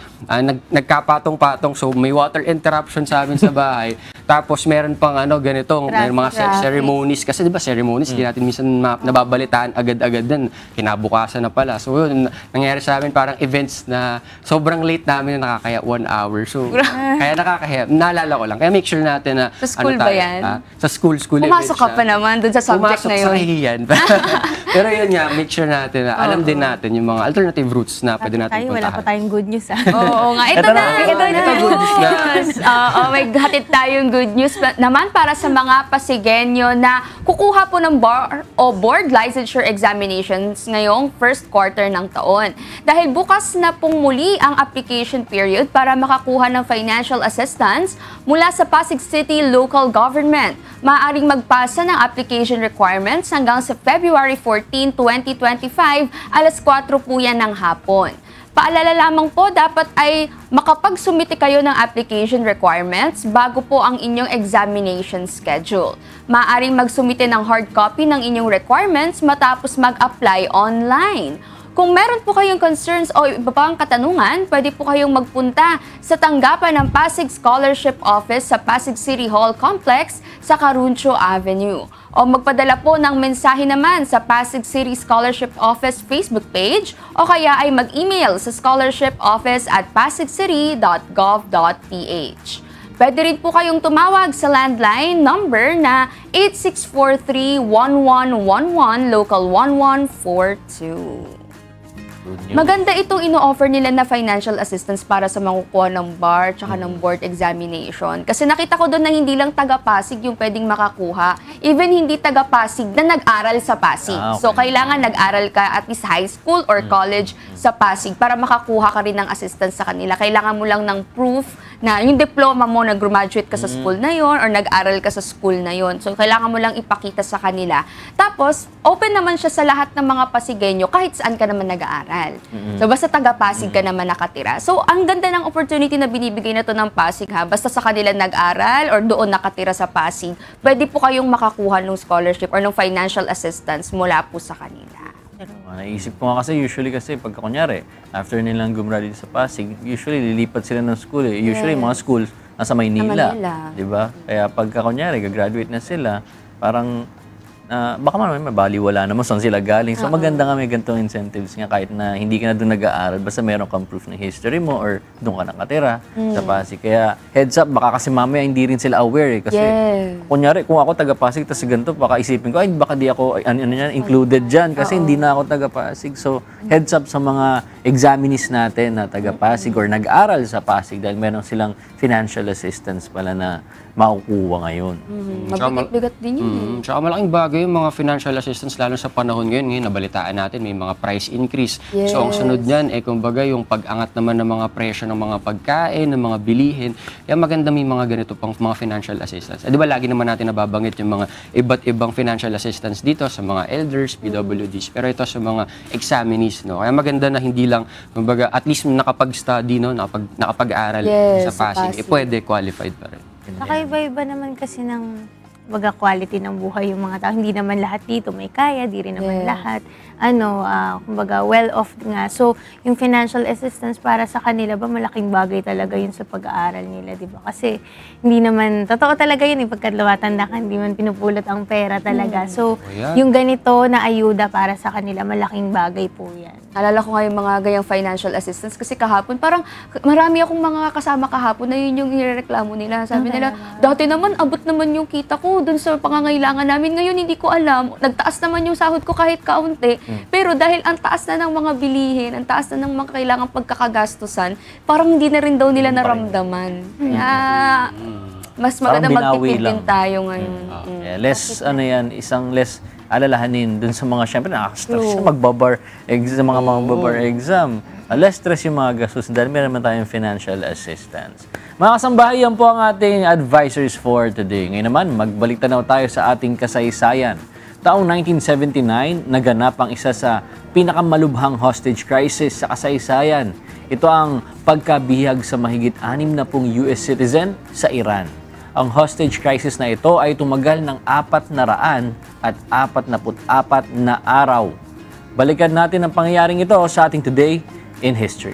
nagkapatong-patong, so may water interruption sa amin sa bahay. Tapos meron pang ganitong may mga ceremonies kasi 'di ba ceremonies hindi natin minsan nababalitaan agad-agad din. Kinabukasan na pala. So yun, nangyari sa amin parang events na sobrang late namin na nakakaya 1 hour. So kaya nakakahiya. Naalala ko lang. Kaya make sure natin na sa school ba yan? Sa school Pumasok pa naman dun sa subject na yun. Pumasok sa hiyan. Pero yun nga, make sure natin na alam din natin yung mga alternative routes na pwede natin puntahan. Wala pa tayong good news. Oo nga. Ito na. Good news na. May hatid tayong good news naman para sa mga Pasigueño na kukuha po ng bar o board licensure examinations ngayong first quarter ng taon. Dahil bukas na pong muli ang application period para makakuha ng financial assistance mula sa Pasig City Local Government. Maaaring magpasa ng application requirements hanggang sa February 14, 2025, alas 4 po yan ng hapon. Paalala lamang po, dapat ay makapagsumite kayo ng application requirements bago po ang inyong examination schedule. Maaaring magsumite ng hard copy ng inyong requirements matapos mag-apply online. Kung meron po kayong concerns o iba pang katanungan, pwede po kayong magpunta sa tanggapan ng Pasig Scholarship Office sa Pasig City Hall Complex sa Caruncho Avenue. O magpadala po ng mensahe naman sa Pasig City Scholarship Office Facebook page o kaya ay mag-email sa scholarshipoffice@pasigcity.gov.ph. Pwede rin po kayong tumawag sa landline number na 8643-1111 local 1142. Maganda itong ino-offer nila na financial assistance para sa makukuha ng bar tsaka ng board examination. Kasi nakita ko doon na hindi lang taga-Pasig yung pwedeng makakuha. Even hindi taga-Pasig na nag-aral sa Pasig. Okay. So, kailangan nag-aral ka at least high school or college sa Pasig para makakuha ka rin ng assistance sa kanila. Kailangan mo lang ng proof na yung diploma mo, nag-graduate ka sa school na yon or nag-aral ka sa school na yon. So, kailangan mo lang ipakita sa kanila. Tapos, open naman siya sa lahat ng mga Pasigueño kahit saan ka naman nag-aaral. So, basta taga-Pasig ka naman nakatira. So, ang ganda ng opportunity na binibigay na to ng Pasig, ha? Basta sa kanila nag-aral or doon nakatira sa Pasig, pwede po kayong makakuha ng scholarship or ng financial assistance mula po sa kanila. Naisip ko nga kasi, usually kasi pagka kunyari, after nilang gumraduate sa Pasig, usually lilipat sila ng school eh. Usually mga schools nasa Maynila. Di ba? Kaya pagka kunyari, gagraduate na sila, parang baka man mabaliwala naman saan sila galing. So maganda nga may ganitong incentives nga kahit na hindi ka na doon nag-aaral, basta meron kang proof ng history mo or doon ka nakatira sa Pasig. Kaya heads up, baka kasi mamaya hindi rin sila aware eh. Kasi kunyari, kung ako taga-Pasig tapos ganito, baka isipin ko, ay baka di ako included dyan kasi hindi na ako taga-Pasig. So heads up sa mga examinees natin na taga-Pasig or nag-aral sa Pasig dahil meron silang financial assistance pala na makukuha ngayon. Mabigat-bigat din yun. Tsaka malaking bagay yung mga financial assistance, lalo sa panahon ngayon nabalitaan natin, may mga price increase. Yes. So, ang sunod niyan, kumbaga, yung pag-angat naman ng mga presyo ng mga pagkain, ng mga bilihin, kaya maganda may mga ganito pang mga financial assistance. Di ba, lagi naman natin nababanggit yung mga iba't ibang financial assistance dito sa mga elders, PWDs, pero ito sa mga examinees, no? Kaya maganda na hindi lang, kumbaga, at least nakapag-study, no? Nakapag-aral sa PASIG, pwede qualified pa rin. Nakaiba-iba naman kasi ng quality ng buhay yung mga tao. Hindi naman lahat dito may kaya, di rin naman lahat. Kumbaga, well-off nga. So, yung financial assistance para sa kanila ba, malaking bagay talaga yun sa pag-aaral nila, di ba? Kasi, hindi naman, totoo talaga yun, pagkat lumatanda ka, hindi man pinupulot ang pera talaga. So, yung ganito na ayuda para sa kanila, malaking bagay po yan. Alala ko nga yung mga ganyang financial assistance kasi kahapon, parang marami akong mga kasama kahapon na yun yung nireklamo nila. Sabi nila, dati naman, abot naman yung kita ko dun sa pangangailangan namin. Ngayon, hindi ko alam. Nagtaas naman yung sahod ko kahit kaunti. Pero dahil ang taas na ng mga bilihin, ang taas na ng mga kailangang pagkakagastusan, parang hindi na rin daw nila naramdaman. Kaya, mas maganda magtipid din tayo ngayon. Less, isang less alalahanin dun sa mga, syempre, nakaka-stress na magbabar exam, mga magbabar exam. Less stress yung mga gastos dahil meron naman tayong financial assistance. Mga kasambahay, yan po ang ating advisors for today. Ngayon naman, magbalik tanaw tayo sa ating kasaysayan. Taong 1979, naganap ang isa sa pinakamalubhang hostage crisis sa kasaysayan. Ito ang pagkabihag sa mahigit 60 US citizen sa Iran. Ang hostage crisis na ito ay tumagal ng 444 na araw. Balikan natin ang pangyayaring ito sa ating Today in History.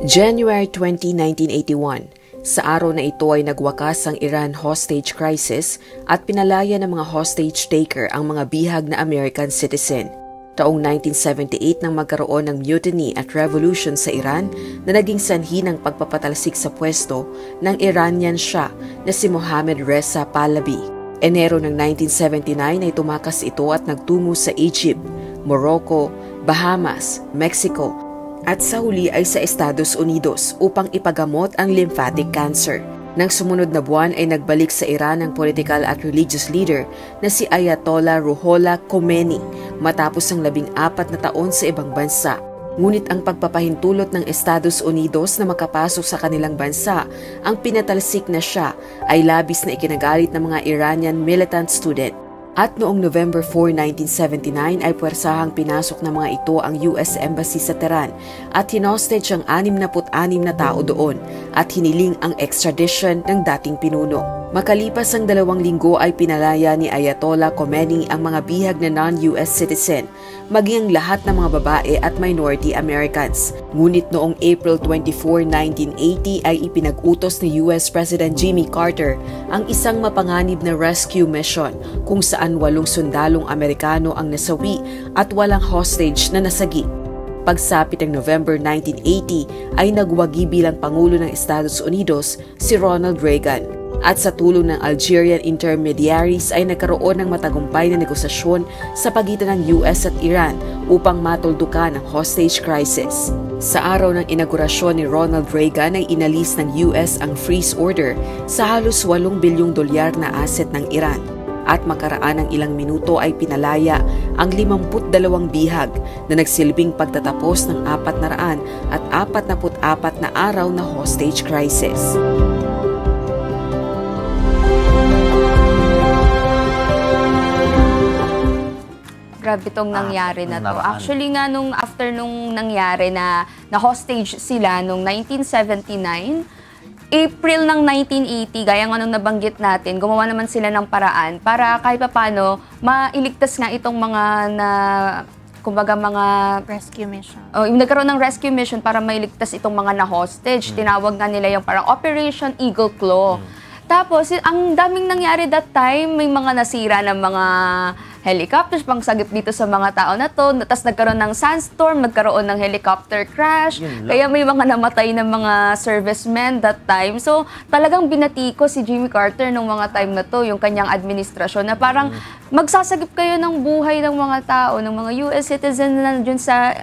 January 20, 1981. Sa araw na ito ay nagwakas ang Iran hostage crisis at pinalaya ng mga hostage taker ang mga bihag na American citizen. Taong 1978 nang magkaroon ng mutiny at revolution sa Iran na naging sanhi ng pagpapatalsik sa pwesto ng Iranian Shah na si Mohammad Reza Pahlavi. Enero ng 1979 ay tumakas ito at nagtungo sa Egypt, Morocco, Bahamas, Mexico at sa huli ay sa Estados Unidos upang ipagamot ang lymphatic cancer. Nang sumunod na buwan ay nagbalik sa Iran ang political at religious leader na si Ayatollah Ruhollah Khomeini matapos ang 14 na taon sa ibang bansa. Ngunit ang pagpapahintulot ng Estados Unidos na makapasok sa kanilang bansa ang pinatalsik na siya ay labis na ikinagalit ng mga Iranian militant student. At noong November 4, 1979 ay puwersahang pinasok ng mga ito ang US Embassy sa Tehran at hinostage ang 66 na tao doon at hiniling ang extradition ng dating pinuno. Makalipas ang 2 linggo ay pinalaya ni Ayatollah Khomeini ang mga bihag na non-US citizen, maging ang lahat ng mga babae at minority Americans. Ngunit noong April 24, 1980 ay ipinag-utos ni US President Jimmy Carter ang isang mapanganib na rescue mission kung saan 8 sundalong Amerikano ang nasawi at walang hostage na nasagi. Pagsapit ng November 1980 ay nagwagi bilang Pangulo ng Estados Unidos si Ronald Reagan. At sa tulong ng Algerian intermediaries ay nagkaroon ng matagumpay na negosasyon sa pagitan ng US at Iran upang matuldukan ang hostage crisis. Sa araw ng inaugurasyon ni Ronald Reagan ay inalis ng US ang freeze order sa halos $8 bilyong na asset ng Iran. At makaraan ng ilang minuto ay pinalaya ang 52 bihag na nagsilbing pagtatapos ng 444 na araw na hostage crisis. Grabe itong nangyari na to. Actually nga, after nung nangyari na hostage sila nung 1979, April ng 1980, gaya nga nung nabanggit natin, gumawa naman sila ng paraan para kahit paano mailigtas nga itong mga kumbaga mga rescue mission. Nagkaroon ng rescue mission para mailigtas itong mga na-hostage. Tinawag nga nila yung parang Operation Eagle Claw. Tapos, ang daming nangyari that time, may mga nasira ng mga helicopters, pang sagip dito sa mga tao na to. Tapos nagkaroon ng sandstorm, nagkaroon ng helicopter crash. Kaya may mga namatay ng mga servicemen that time. So, talagang binatiko si Jimmy Carter nung mga time na to, yung kanyang administrasyon, na parang magsasagip kayo ng buhay ng mga tao, ng mga US citizen na dyan sa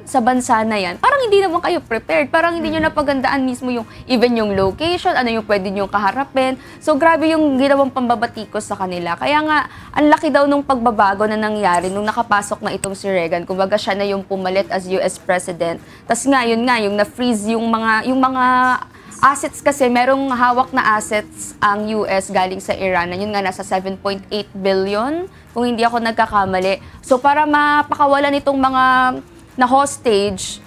sa bansa na yan, parang hindi naman kayo prepared. Parang hindi nyo napagandaan mismo yung even yung location, ano yung pwede nyo kaharapin. So grabe yung ginawang pambabatikos sa kanila. Kaya nga, ang laki daw nung pagbabago na nangyari nung nakapasok na itong si Reagan. Kumbaga siya na yung pumalit as US President. Tapos nga, yun nga, yung na-freeze yung mga assets kasi, merong hawak na assets ang US galing sa Iran. Yun nga, nasa 7.8 billion, kung hindi ako nagkakamali. So para mapakawalan itong mga na hostage,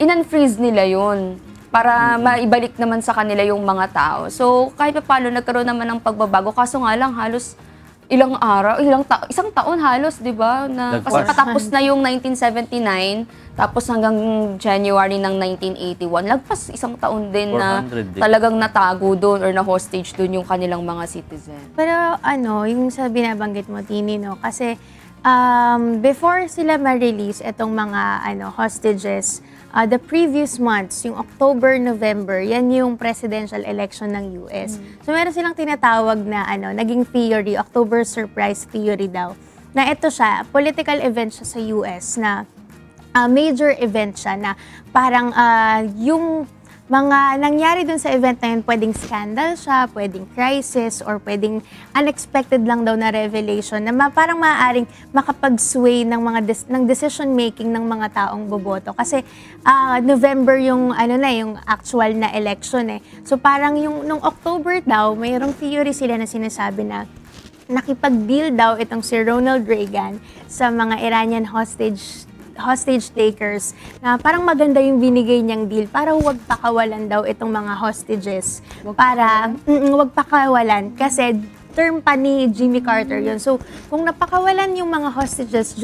in-unfreeze nila yun para maibalik naman sa kanila yung mga tao. So, kahit pa paano, nagkaroon naman ng pagbabago. Kaso nga lang, halos ilang araw, isang taon halos, di ba? Kasi patapos na yung 1979, tapos hanggang January ng 1981, lagpas isang taon din na talagang natago doon or na hostage doon yung kanilang mga citizen. Pero yung sa binabanggit mo, Tini, no? Kasi before sila ma-release itong mga hostages, the previous months, yung October, November, yan yung presidential election ng US. So meron silang tinatawag na naging theory, October surprise theory daw. Na ito siya, political event siya sa US na major event siya na parang yung mga nangyari dun sa event na yun, pwedeng scandal siya, pwedeng crisis, or pwedeng unexpected lang daw na revelation na parang maaaring makapag-sway ng ng decision-making ng mga taong boboto. Kasi November yung, yung actual na election eh. So parang nung October daw, mayroong theory sila na sinasabi na nakipag-deal daw itong si Ronald Reagan sa mga Iranian hostage takers na parang maganda yung binigay niyang deal para huwag pakawalan daw itong mga hostages. Huwag pakawalan kasi term pa ni Jimmy Carter yun. So, kung napakawalan yung mga hostages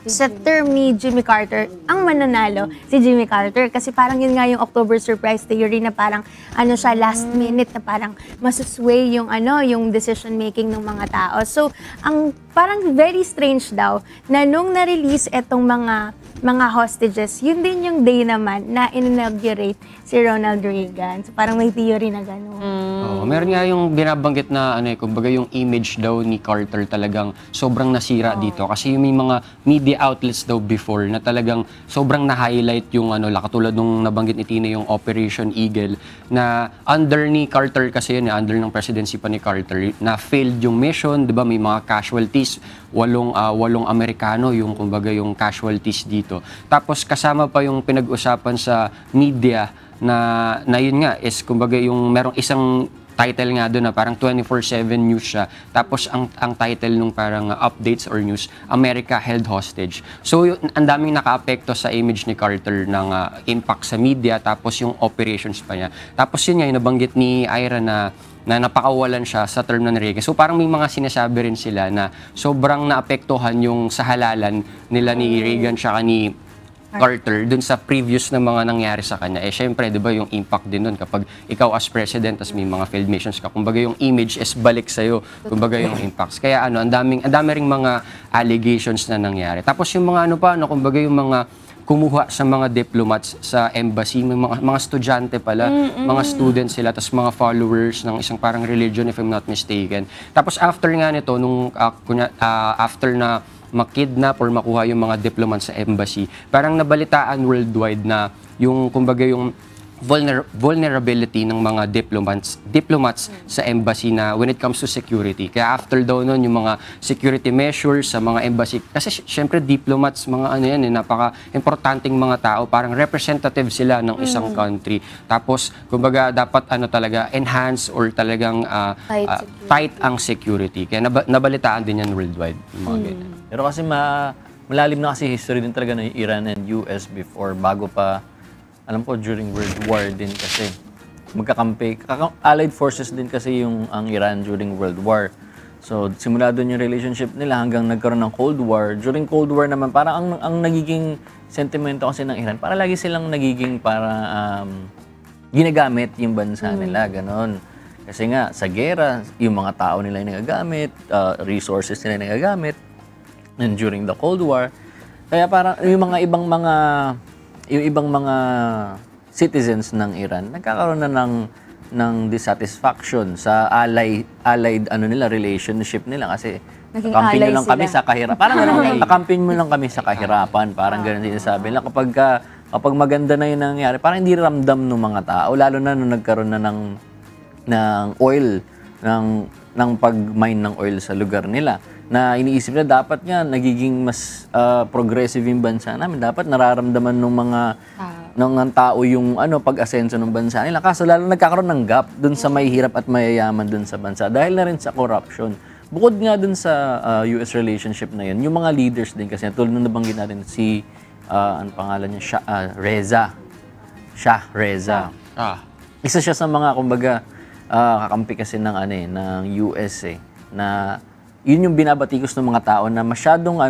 sa term ni Jimmy Carter, ang mananalo si Jimmy Carter kasi parang yun nga yung October surprise theory na parang siya last minute na parang masusway yung yung decision making ng mga tao. So, ang parang very strange daw na nung na-release etong mga hostages, yun din yung day naman na inaugurate si Ronald Reagan. So parang may theory na gano'n. Meron nga yung binabanggit na kumbaga yung image daw ni Carter talagang sobrang nasira dito kasi yung may mga media outlets daw before na talagang sobrang na-highlight yung katulad nung nabanggit ni Tina yung Operation Eagle na under ni Carter kasi yun, under ng presidency pa ni Carter na failed yung mission, 'di ba? May mga casualties, walong Amerikano yung kumbaga yung casualties dito. Tapos kasama pa yung pinag-usapan sa media na yun nga is kumbaga yung merong isang title nga doon na parang 24/7 news siya. Tapos ang title nung parang updates or news, America held hostage. So ang daming nakaapekto sa image ni Carter ng impact sa media tapos yung operations pa niya. Tapos yun nga yung nabanggit ni Ira na napakawalan siya sa term ng Reagan. So parang may mga sinasabi rin sila na sobrang naapektuhan yung sa halalan nila ni Reagan siya ni Carter dun sa previous na mga nangyari sa kanya. Syempre, di ba yung impact din nun kapag ikaw as president tas may mga failed missions ka. Kumbaga yung image is balik sa'yo. Kumbaga yung impacts. Kaya ang dami ring mga allegations na nangyari. Tapos yung mga kumbaga yung mga kumuha sa mga diplomats sa embassy, mga estudyante pala, mga students sila, tas mga followers ng isang parang religion if I'm not mistaken. Tapos after nga nito, after na makidnap or makuha yung mga diplomats sa embassy, parang nabalitaan worldwide na yung kumbaga yung vulnerability ng mga diplomats sa embassy na when it comes to security. Kaya after daw nun, yung mga security measures sa mga embassy, kasi syempre diplomats, mga napaka-importanting mga tao, parang representative sila ng isang country. Tapos, kumbaga, dapat talaga enhance or talagang tight ang security. Kaya nabalitaan din yan worldwide. Pero kasi malalim na kasi history din talaga ng Iran and US before, bago pa alam ko during World War din kasi magkakampi. Allied forces din kasi ang Iran during World War. So simula doon yung relationship nila hanggang nagkaroon ng Cold War. During Cold War naman parang ang nagiging sentimento kasi ng Iran, para lagi silang nagiging ginagamit yung bansa nila, ganon. Kasi nga sa gera, yung mga tao nila yung nagagamit, resources nila yung nagagamit. And during the Cold War, kaya parang yung ibang mga citizens ng Iran nagkakaroon na ng dissatisfaction sa allied relationship nila kasi Kakampi nyo lang kami sa kahirapan. Parang gano'n, kakampi mo lang kami sa kahirapan. Parang gano'n din sabi lang. Kapag maganda na yung nangyari, parang hindi ramdam ng mga tao. Lalo na nung nagkaroon na ng oil, ng pag-mine ng oil sa lugar nila. Na iniisip na dapat nga nagiging mas progressive yung bansa namin. Dapat nararamdaman ng mga tao yung pag-asenso ng bansa nila. Kaso lalo nagkakaroon ng gap dun sa may hirap at mayayaman dun sa bansa dahil na rin sa corruption. Bukod nga dun sa US relationship na yun, yung mga leaders din kasi tulad nung nabanggit natin si ano pangalan niya, Shah Reza. Isa siya sa mga kumbaga kakampi kasi ng US na yun yung binabatikos ng mga tao na masyadong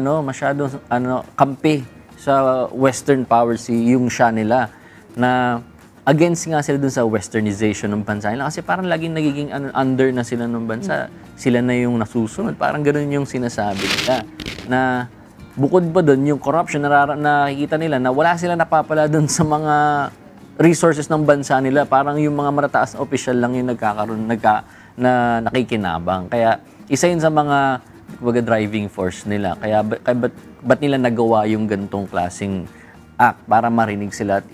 kampi sa Western powers yung Shah nila na against nga sila dun sa westernization ng bansa nila kasi parang laging nagiging under na sila ng bansa. Sila na yung nasusunod. Parang ganun yung sinasabi nila. Na bukod pa dun, yung corruption, nakikita nila na wala sila napapala dun sa mga resources ng bansa nila. Parang yung mga marataas na opisyal lang yung na nakikinabang. Kaya isa yun sa mga driving force nila. Kaya ba't nila nagawa yung gantong klaseng act para marinig sila at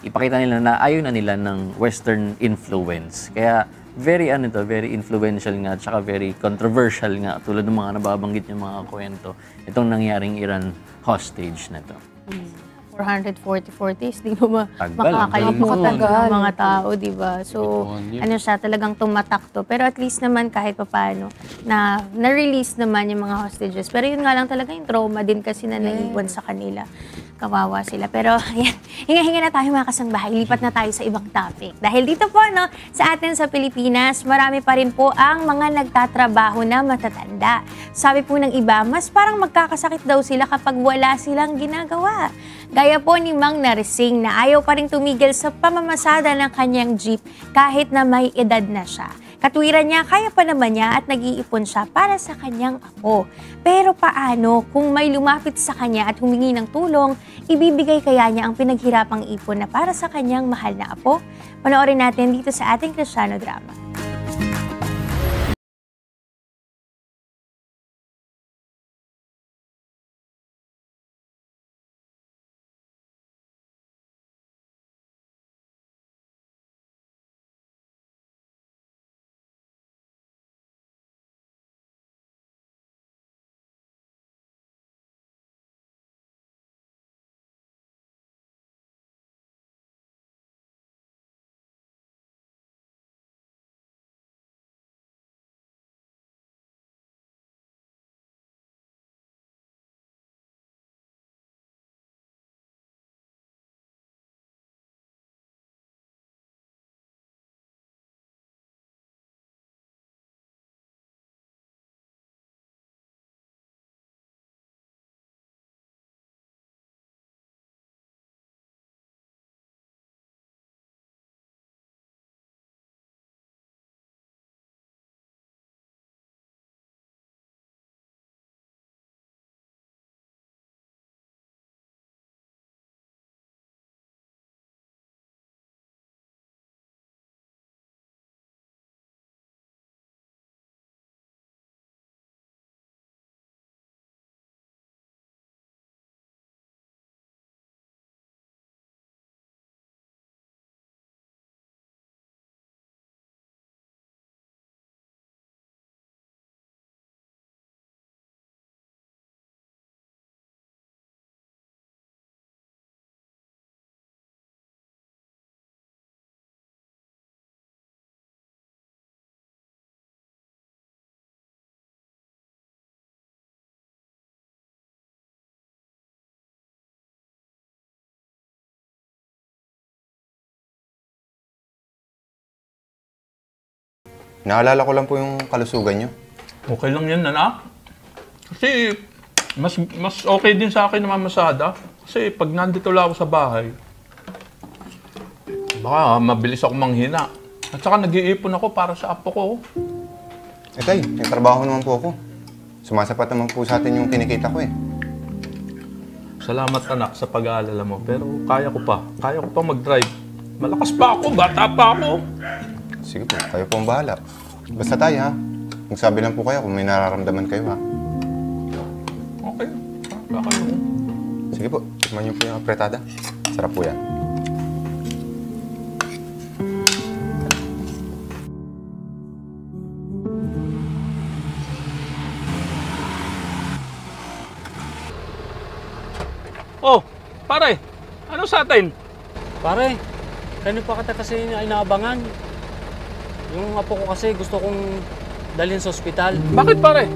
ipakita nila na ayaw na nila ng Western influence. Kaya very influential nga at saka very controversial nga tulad ng mga nababanggit yung mga kwento itong nangyaring Iran hostage na to. 444 days, di ba makakalimutan ng mga tao, di ba? So, siya talagang tumatak to. Pero at least naman kahit paano na-release naman yung mga hostages. Pero yun nga lang talaga yung trauma din kasi na naiwan sa kanila. Kawawa sila. Pero yan, hinga-hinga na tayo mga kasangbahay. Lipat na tayo sa ibang topic. Dahil dito po, sa atin sa Pilipinas, marami pa rin po ang mga nagtatrabaho na matatanda. Sabi po ng iba, mas parang magkakasakit daw sila kapag wala silang ginagawa. Gaya po ni Mang Narising na ayaw pa rin tumigil sa pamamasada ng kanyang jeep kahit na may edad na siya. Katwiran niya, kaya pa naman niya at nag-iipon siya para sa kanyang apo. Pero paano kung may lumapit sa kanya at humingi ng tulong, ibibigay kaya niya ang pinaghirapang ipon na para sa kanyang mahal na apo? Panoorin natin dito sa ating Kristiyano Drama. Naalala ko lang po yung kalusugan nyo. Okay lang yan, anak. Kasi mas okay din sa akin na mamasada. Kasi pag nandito lang ako sa bahay, baka mabilis ako manghina. At saka nag-iipon ako para sa apo ko. Tay, may trabaho naman po ako. Sumasapat naman po sa atin yung kinikita ko eh. Salamat anak sa pag-aalala mo, pero kaya ko pa. Kaya ko pa mag-drive. Malakas pa ako, bata pa ako. Sige po, kayo po ang bahala. Basta tayo ha, Magsabi lang po kayo kung may nararamdaman kayo, ha? Okay. Baka mo. Sige po, tikman niyo po yung apretada. Sarap po yan. Oh, pare, ano sa atin? Pare, kanina pa kita kasi inaabangan. Yung apo ko kasi gusto kong dalhin sa ospital. Bakit pare?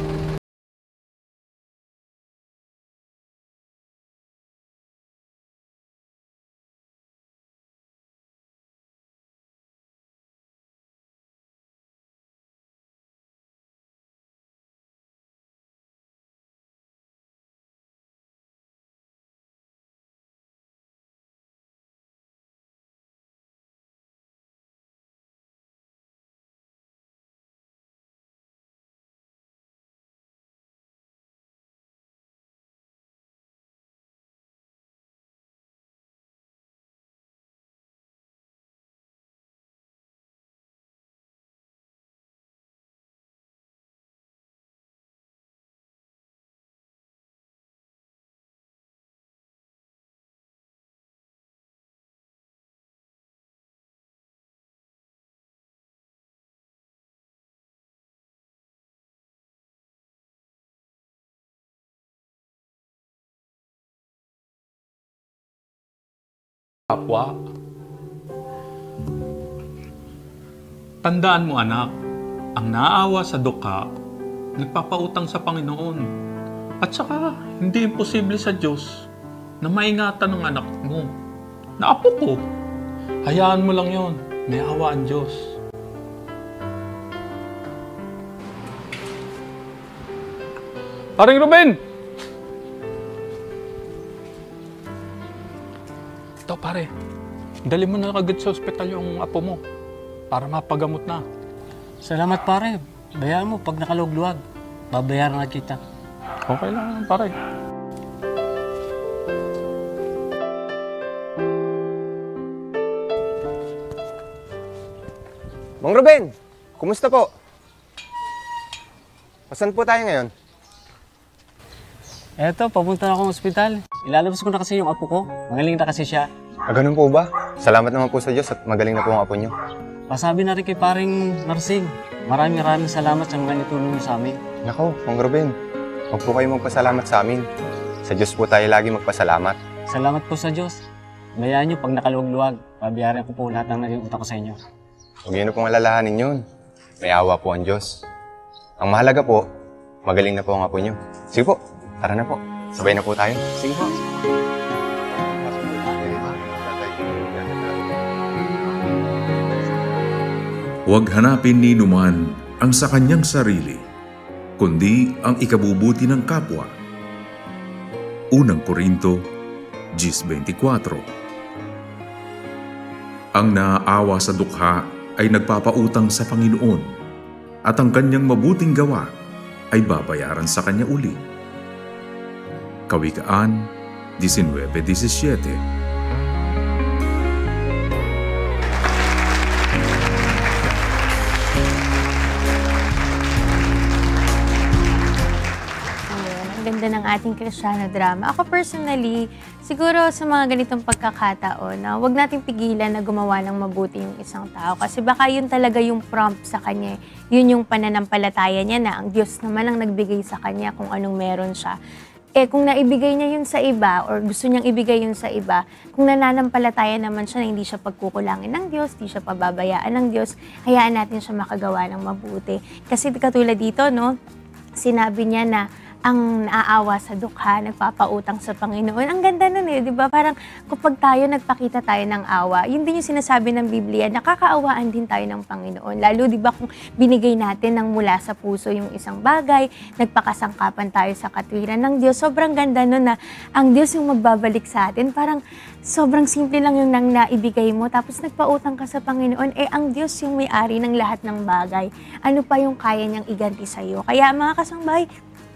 Kapwa. Tandaan mo anak, ang naawa sa dukha, nagpapautang sa Panginoon. At saka, hindi imposible sa Diyos na maingatan ng anak mo. Na apo ko. Hayaan mo lang yon. May awa ang Diyos. Paring Ruben! Ito pare, dali mo na agad sa ospital yung apo mo para mapagamot na. Salamat pare. Bayaan mo pag nakalugluwag. Babayaran na kita. Okay lang pare. Mang Ruben, kumusta po? Saan po tayo ngayon? Eto, papunta na akong ospital. Ilalabas ko na kasi yung apo ko. Magaling na kasi siya. Ganun po ba? Salamat naman po sa Diyos at magaling na po ang apo niyo. Pasabi na rin kay paring Narsing. Maraming salamat sa mga nitulong niyo sa amin. Nako, Mang Ruben, huwag po kayo magpasalamat sa amin. Sa Diyos po tayo lagi magpasalamat. Salamat po sa Diyos. Bayaan niyo pag nakaluwag-luwag. Babayaran ko po lahat ng naging utang ko sa inyo. Huwag niyo na pong alalahanin yun. May awa po ang Diyos. Ang mahalaga po, magaling na po ang apo niyo. Sige po. Tara na po. Sabay na po tayo. Sige po. Huwag hanapin ni numan ang sa kanyang sarili, kundi ang ikabubuti ng kapwa. Unang Korinto 10:24. Ang naaawa sa dukha ay nagpapautang sa Panginoon, at ang kanyang mabuting gawa ay babayaran sa kanya uli. Kawikaan 19:17. Ganda ng ating Kristiyano drama. Ako personally, siguro sa mga ganitong pagkakataon na wag nating pigilan na gumawa ng mabuti yung isang tao kasi baka yun talaga yung prompt sa kanya. Yun yung pananampalataya niya na ang Diyos naman ang nagbigay sa kanya kung anong meron siya. Eh kung naibigay niya yun sa iba or gusto niyang ibigay yun sa iba, kung nananampalataya naman siya na hindi siya pagkukulangin ng Diyos, hindi siya pababayaan ng Diyos, hayaan natin siya makagawa ng mabuti. Kasi katulad dito, no, sinabi niya na ang naaawa sa dukha, nagpapautang sa Panginoon. Ang ganda nun eh, di ba? Parang kapag tayo nagpakita tayo ng awa, yun din yung sinasabi ng Biblia, nakakaawaan din tayo ng Panginoon. Lalo, di ba, kung binigay natin ng mula sa puso yung isang bagay, nagpakasangkapan tayo sa katwiran ng Diyos, sobrang ganda nun na ang Diyos yung magbabalik sa atin. Parang sobrang simple lang yung nang naibigay mo, tapos nagpautang ka sa Panginoon, eh ang Diyos yung may-ari ng lahat ng bagay. Ano pa yung kaya niyang iganti sa'yo? Kaya mga kasangbahay,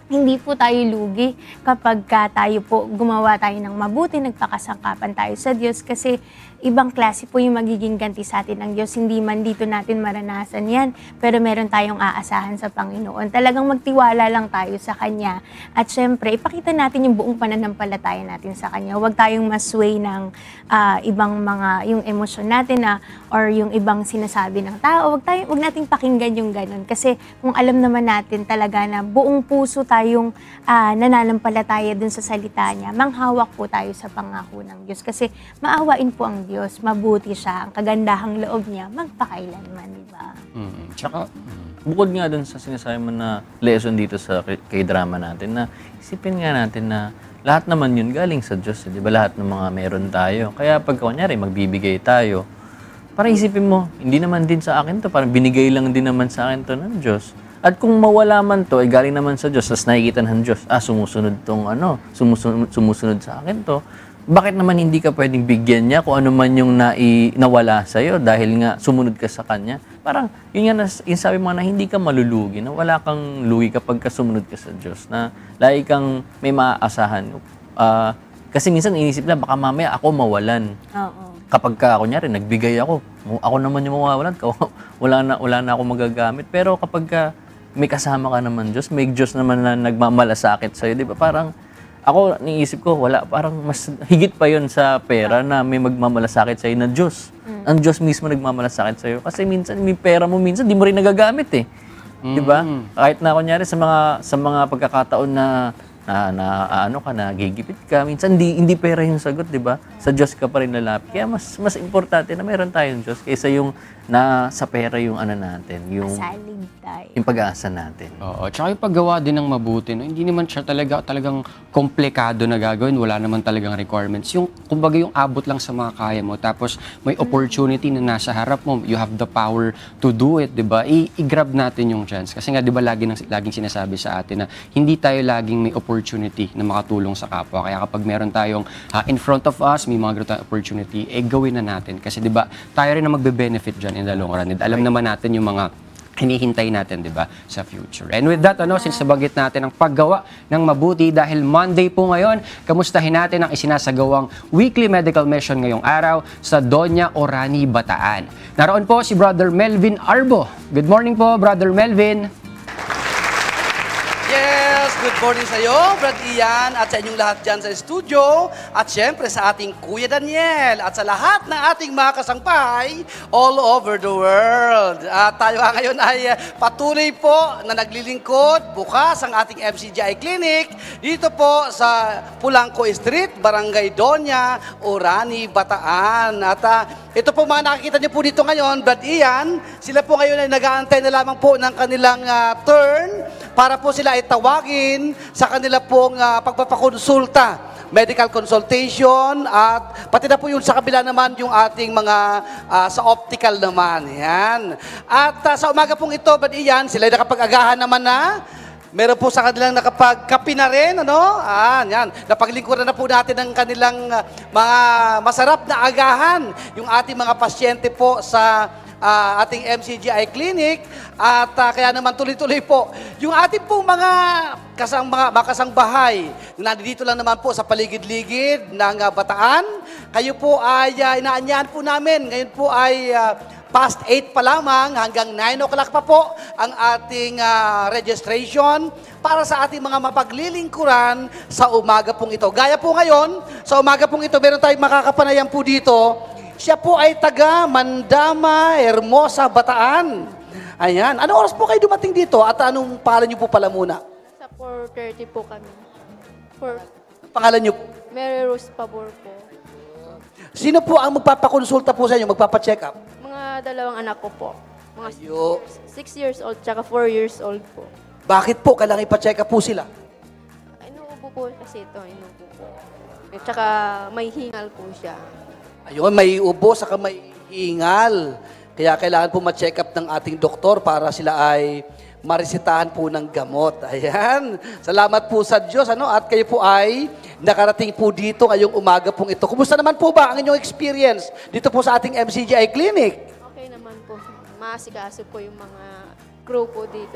hindi po tayo lugi kapag tayo po gumawa tayo ng mabuti, nagpakasangkapan tayo sa Diyos kasi ibang klase po yung magiging ganti sa atin ng Diyos. Hindi man dito natin maranasan yan, pero meron tayong aasahan sa Panginoon. Talagang magtiwala lang tayo sa Kanya. At syempre, ipakita natin yung buong pananampalataya natin sa Kanya. Huwag tayong masway ng ibang mga, yung emosyon natin or yung ibang sinasabi ng tao. Huwag nating pakinggan yung ganun. Kasi kung alam naman natin talaga na buong puso tayong nananampalataya dun sa salita niya, manghawak po tayo sa pangako ng Diyos. Kasi maawain po ang Diyos, mabuti siya, ang kagandahang loob niya, magpakailanman, di ba? Tsaka, bukod nga dun sa sinasabi mo na lesson dito sa K-drama natin, na isipin nga natin na lahat naman yun galing sa Diyos, di ba? Lahat ng mga meron tayo. Kaya pag kunyari, magbibigay tayo, parang isipin mo, hindi naman din sa akin to, parang binigay lang din naman sa akin to ng Diyos. At kung mawala man to, ay galing naman sa Diyos, tapos nakikita ng Diyos, sumusunod tong sumusunod sa akin to, bakit naman hindi ka pwedeng bigyan niya kung ano man yung nawala sa'yo dahil nga sumunod ka sa Kanya? Parang, yun nga, yung sabi mo na hindi ka malulugi, na wala kang lugi kapag sumunod ka sa Diyos, na lagi kang may maaasahan. Kasi minsan inisip na, baka mamaya ako mawalan. Kapag kunyari, nagbigay ako naman yung mawawalan, wala na ako magagamit. Pero kapag may kasama ka naman Diyos, may Diyos naman na nagmamalasakit sa'yo, di ba? Parang, ako, niisip ko, parang mas higit pa yon sa pera na may magmamalasakit sa'yo na Diyos. Ang Diyos mismo nagmamalasakit sa'yo. Kasi minsan, may pera mo minsan, di mo rin nagagamit eh. Di ba? Kahit na kunyari sa mga pagkakataon na gigipit ka, minsan hindi pera yung sagot, di ba? Sa Diyos ka pa rin lalapit. Kaya mas importante na meron tayong Diyos kaysa yung sa pera yung natin, yung pag-aasa natin. Oo, tsaka yung paggawa din ng mabuti, no? Hindi naman siya talagang komplikado na gagawin, wala naman talagang requirements. Kumbaga yung abot lang sa mga kaya mo, tapos may opportunity na nasa harap mo, you have the power to do it, di ba? I-grab natin yung chance. Kasi nga, di ba, laging sinasabi sa atin na hindi tayo laging may opportunity na makatulong sa kapwa. Kaya kapag meron tayong in front of us, may mga ganitong opportunity, gawin na natin. Kasi di ba, tayo rin na magbe-benefit dyan in the long run. Alam naman natin yung mga hinihintay natin, di ba, sa future. And with that, since nabagit natin ang paggawa ng mabuti dahil Monday po ngayon, kamustahin natin ang isinasagawang weekly medical mission ngayong araw sa Doña Orani, Bataan. Naroon po si Brother Melvin Arbo. Good morning po, Brother Melvin. Yes, good morning sa iyo, Brad Ian, at sa inyong lahat dyan sa studio, at syempre sa ating Kuya Daniel, at sa lahat ng ating mga kasangpay all over the world. At tayo ngayon ay patuloy po na naglilingkod, bukas ang ating MCGI Clinic, dito po sa Pulangco Street, Barangay Doña Orani, Bataan. At ito po mga nakikita niyo po dito ngayon, Brad Ian, sila po ngayon ay nag-aantay na lamang po ng kanilang turn para po sila ay tawagin sa kanila pong pagpapakonsulta, medical consultation, at pati na po yun sa kabila naman yung ating mga sa optical naman. Yan. At sa umaga pong ito, Brad Ian, sila ay nakapag-agahan naman na. Meron po sa kanilang nakapagkapi na rin, yan. Napaglingkuran na po natin ng kanilang mga masarap na agahan, yung ating mga pasyente po sa ating MCGI Clinic. At kaya naman tuloy-tuloy po yung ating pong mga kasangbahay na nandito lang naman po sa paligid-ligid ng Bataan. Kayo po ay inaanyahan po namin. Ngayon po ay past 8 pa lamang, hanggang 9 o'clock pa po ang ating registration para sa ating mga mapaglilingkuran sa umaga pong ito. Gaya po ngayon, sa umaga pong ito, meron tayong makakapanayan po dito. Siya po ay taga Mandama, Hermosa, Bataan. Ayan. Anong oras po kayo dumating dito at anong pangalan niyo po pala muna? Sa 4:30 po kami. Pangalan niyo? Mary Rose Pabor po. Sino po ang magpapakonsulta po sa inyo, magpapacheck up? Mga dalawang anak ko po. Mga 6 years old tsaka 4 years old po. Bakit po kailangan ipacheck up po sila? Inuubo po kasi ito, inuubo po. At tsaka may hingal po siya. Ayun, may ubo, saka may hingal. Kaya kailangan po ma-check up ng ating doktor para sila ay maresetahan po ng gamot. Ayan. Salamat po sa Diyos. At kayo po ay nakarating po dito ngayong umaga pong ito. Kumusta naman po ba ang inyong experience dito po sa ating MCGI Clinic? Okay naman po. Maasikaso po yung mga crew po dito.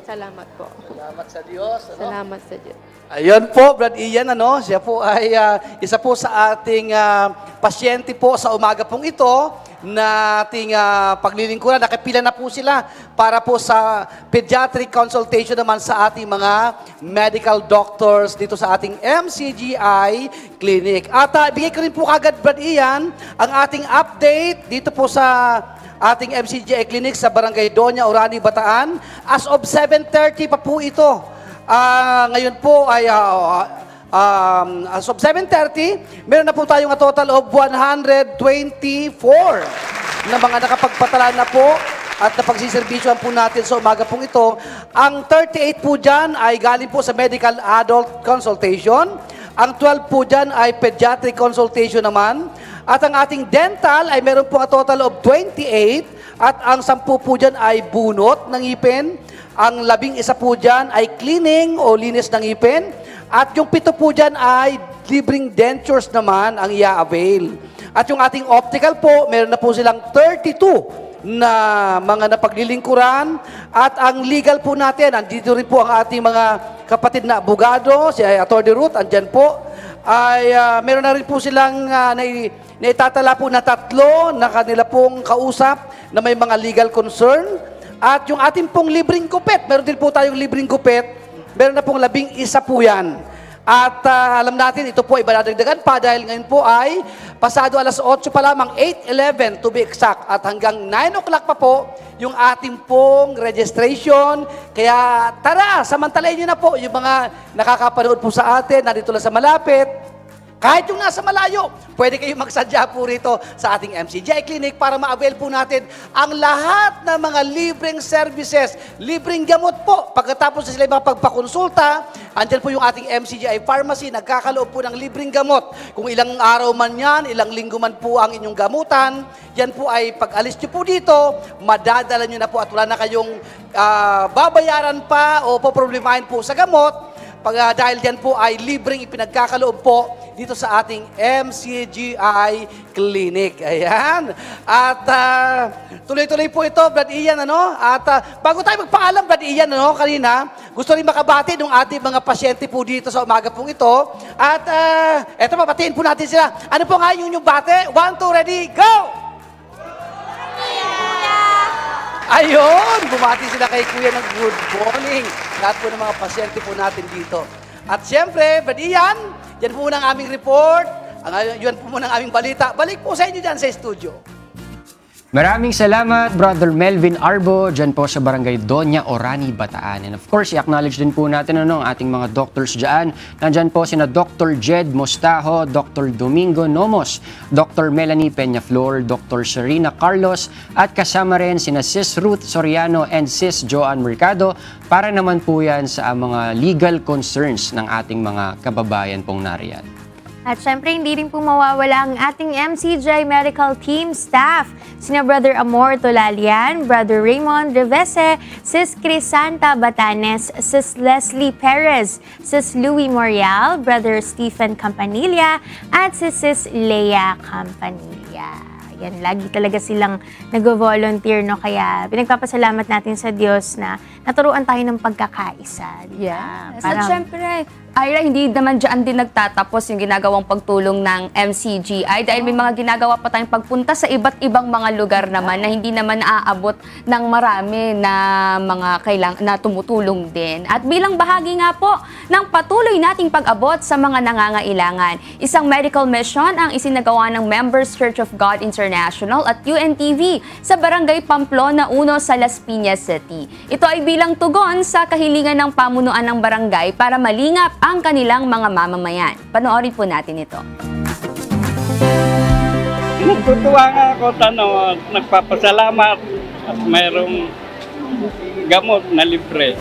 Salamat po. Salamat sa Diyos. Ano? Salamat sa Diyos. Ayun po, Brad Ian, siya po ay isa po sa ating pasyente po sa umaga pong ito na ating paglilingkuran. Nakapila na po sila para po sa pediatric consultation naman sa ating mga medical doctors dito sa ating MCGI Clinic. At bigay ko rin po kagad, Brad Ian, ang ating update dito po sa ating MCGI Clinic sa Barangay Doña, Orani, Bataan. As of 7:30 pa po ito. Ngayon po ay as of 7:30, meron na po tayong a total of 124 na mga nakapagpatala na po at napagsiservisyoan po natin sa umaga pong ito. Ang 38 po dyan ay galing po sa medical adult consultation. Ang 12 po dyan ay pediatric consultation naman. At ang ating dental ay meron po a total of 28 at ang 10 po dyan ay bunot ng ngipin. Ang 11 po dyan ay cleaning o linis ng ngipin. At yung 7 po dyan ay libreng dentures naman ang i-avail. At yung ating optical po, meron na po silang 32 na mga napaglilingkuran. At ang legal po natin, andito rin po ang ating mga kapatid na abogado, si Atty. Ruth, andyan po. Ay meron na rin po silang naitatala po na 3 na kanila pong kausap na may mga legal concern. At yung ating pong libreng gupit, meron din po tayong libreng gupit, meron na pong 11 po yan. At alam natin, ito po ay badadagdagan pa dahil ngayon po ay pasado alas 8 pa lamang, 8:11 to be exact. At hanggang 9 o'clock pa po yung ating pong registration. Kaya tara, samantalayin nyo na po yung mga nakakapanood po sa atin, nandito lang sa malapit. Kahit yung nasa malayo, pwede kayong magsadya po rito sa ating MCGI Clinic para ma-avail po natin ang lahat ng mga libreng services, libreng gamot po. Pagkatapos na sila makapagpakonsulta, andyan po yung ating MCGI Pharmacy, nagkakaloob po ng libreng gamot. Kung ilang araw man yan, ilang linggo man po ang inyong gamutan, yan po ay pag-alis nyo po dito, madadala nyo na po at wala na kayong babayaran pa o poproblemahin po sa gamot. Dahil dyan po ay libreng ipinagkakaloob po dito sa ating MCGI Clinic. Ayan. At tuloy-tuloy po ito, Brad Ian. At bago tayo magpaalam, Brad Ian, kanina, gusto rin makabati ng ating mga pasyente po dito sa umaga pong ito. At eto, papatiin po natin sila. Ano po nga yung bate? 1, 2, ready, go! Ayun, bumati sila kay Kuya ng good morning. Lahat po ng mga pasyente po natin dito. At siyempre, Brad Ian, yan po muna ang aming report. Yan po muna ang aming balita. Balik po sa inyo dyan sa studio. Maraming salamat, Brother Melvin Arbo, dyan po sa Barangay Doña, Orani, Bataan. And of course, i-acknowledge din po natin ang ating mga doctors dyan. Nandyan po sina Dr. Jed Mostajo, Dr. Domingo Nomos, Dr. Melanie Peñaflor, Dr. Serena Carlos, at kasama rin sina Sis Ruth Soriano and Sis Joan Mercado para naman po yan sa mga legal concerns ng ating mga kababayan pong nariyan. At syempre, hindi rin po mawawala ang ating MCGI Medical Team staff. Sina Brother Amor Tolalian, Brother Raymond Revese, Sis Crisanta Batanes, Sis Leslie Perez, Sis Louie Morial, Brother Stephen Campanilla, at Sis Leia Campanilla. Yan, lagi talaga silang nag-volunteer, no? Kaya pinagpapasalamat natin sa Diyos na naturuan tayo ng pagkakaisa. Yes. At syempre, Ira, hindi naman dyan din nagtatapos yung ginagawang pagtulong ng MCGI dahil may mga ginagawa pa tayong pagpunta sa iba't ibang mga lugar naman na hindi naman naaabot ng marami na mga na tumutulong din. At bilang bahagi nga po ng patuloy nating pag-abot sa mga nangangailangan, isang medical mission ang isinagawa ng Members Church of God International at UNTV sa Barangay Pamplona 1 sa Las Piñas City. Ito ay bilang tugon sa kahilingan ng pamunuan ng barangay para malingap ang kanilang mga mamamayan. Panoorin po natin ito. Natutuwa nga ako, nagpapasalamat at mayroong gamot na libre.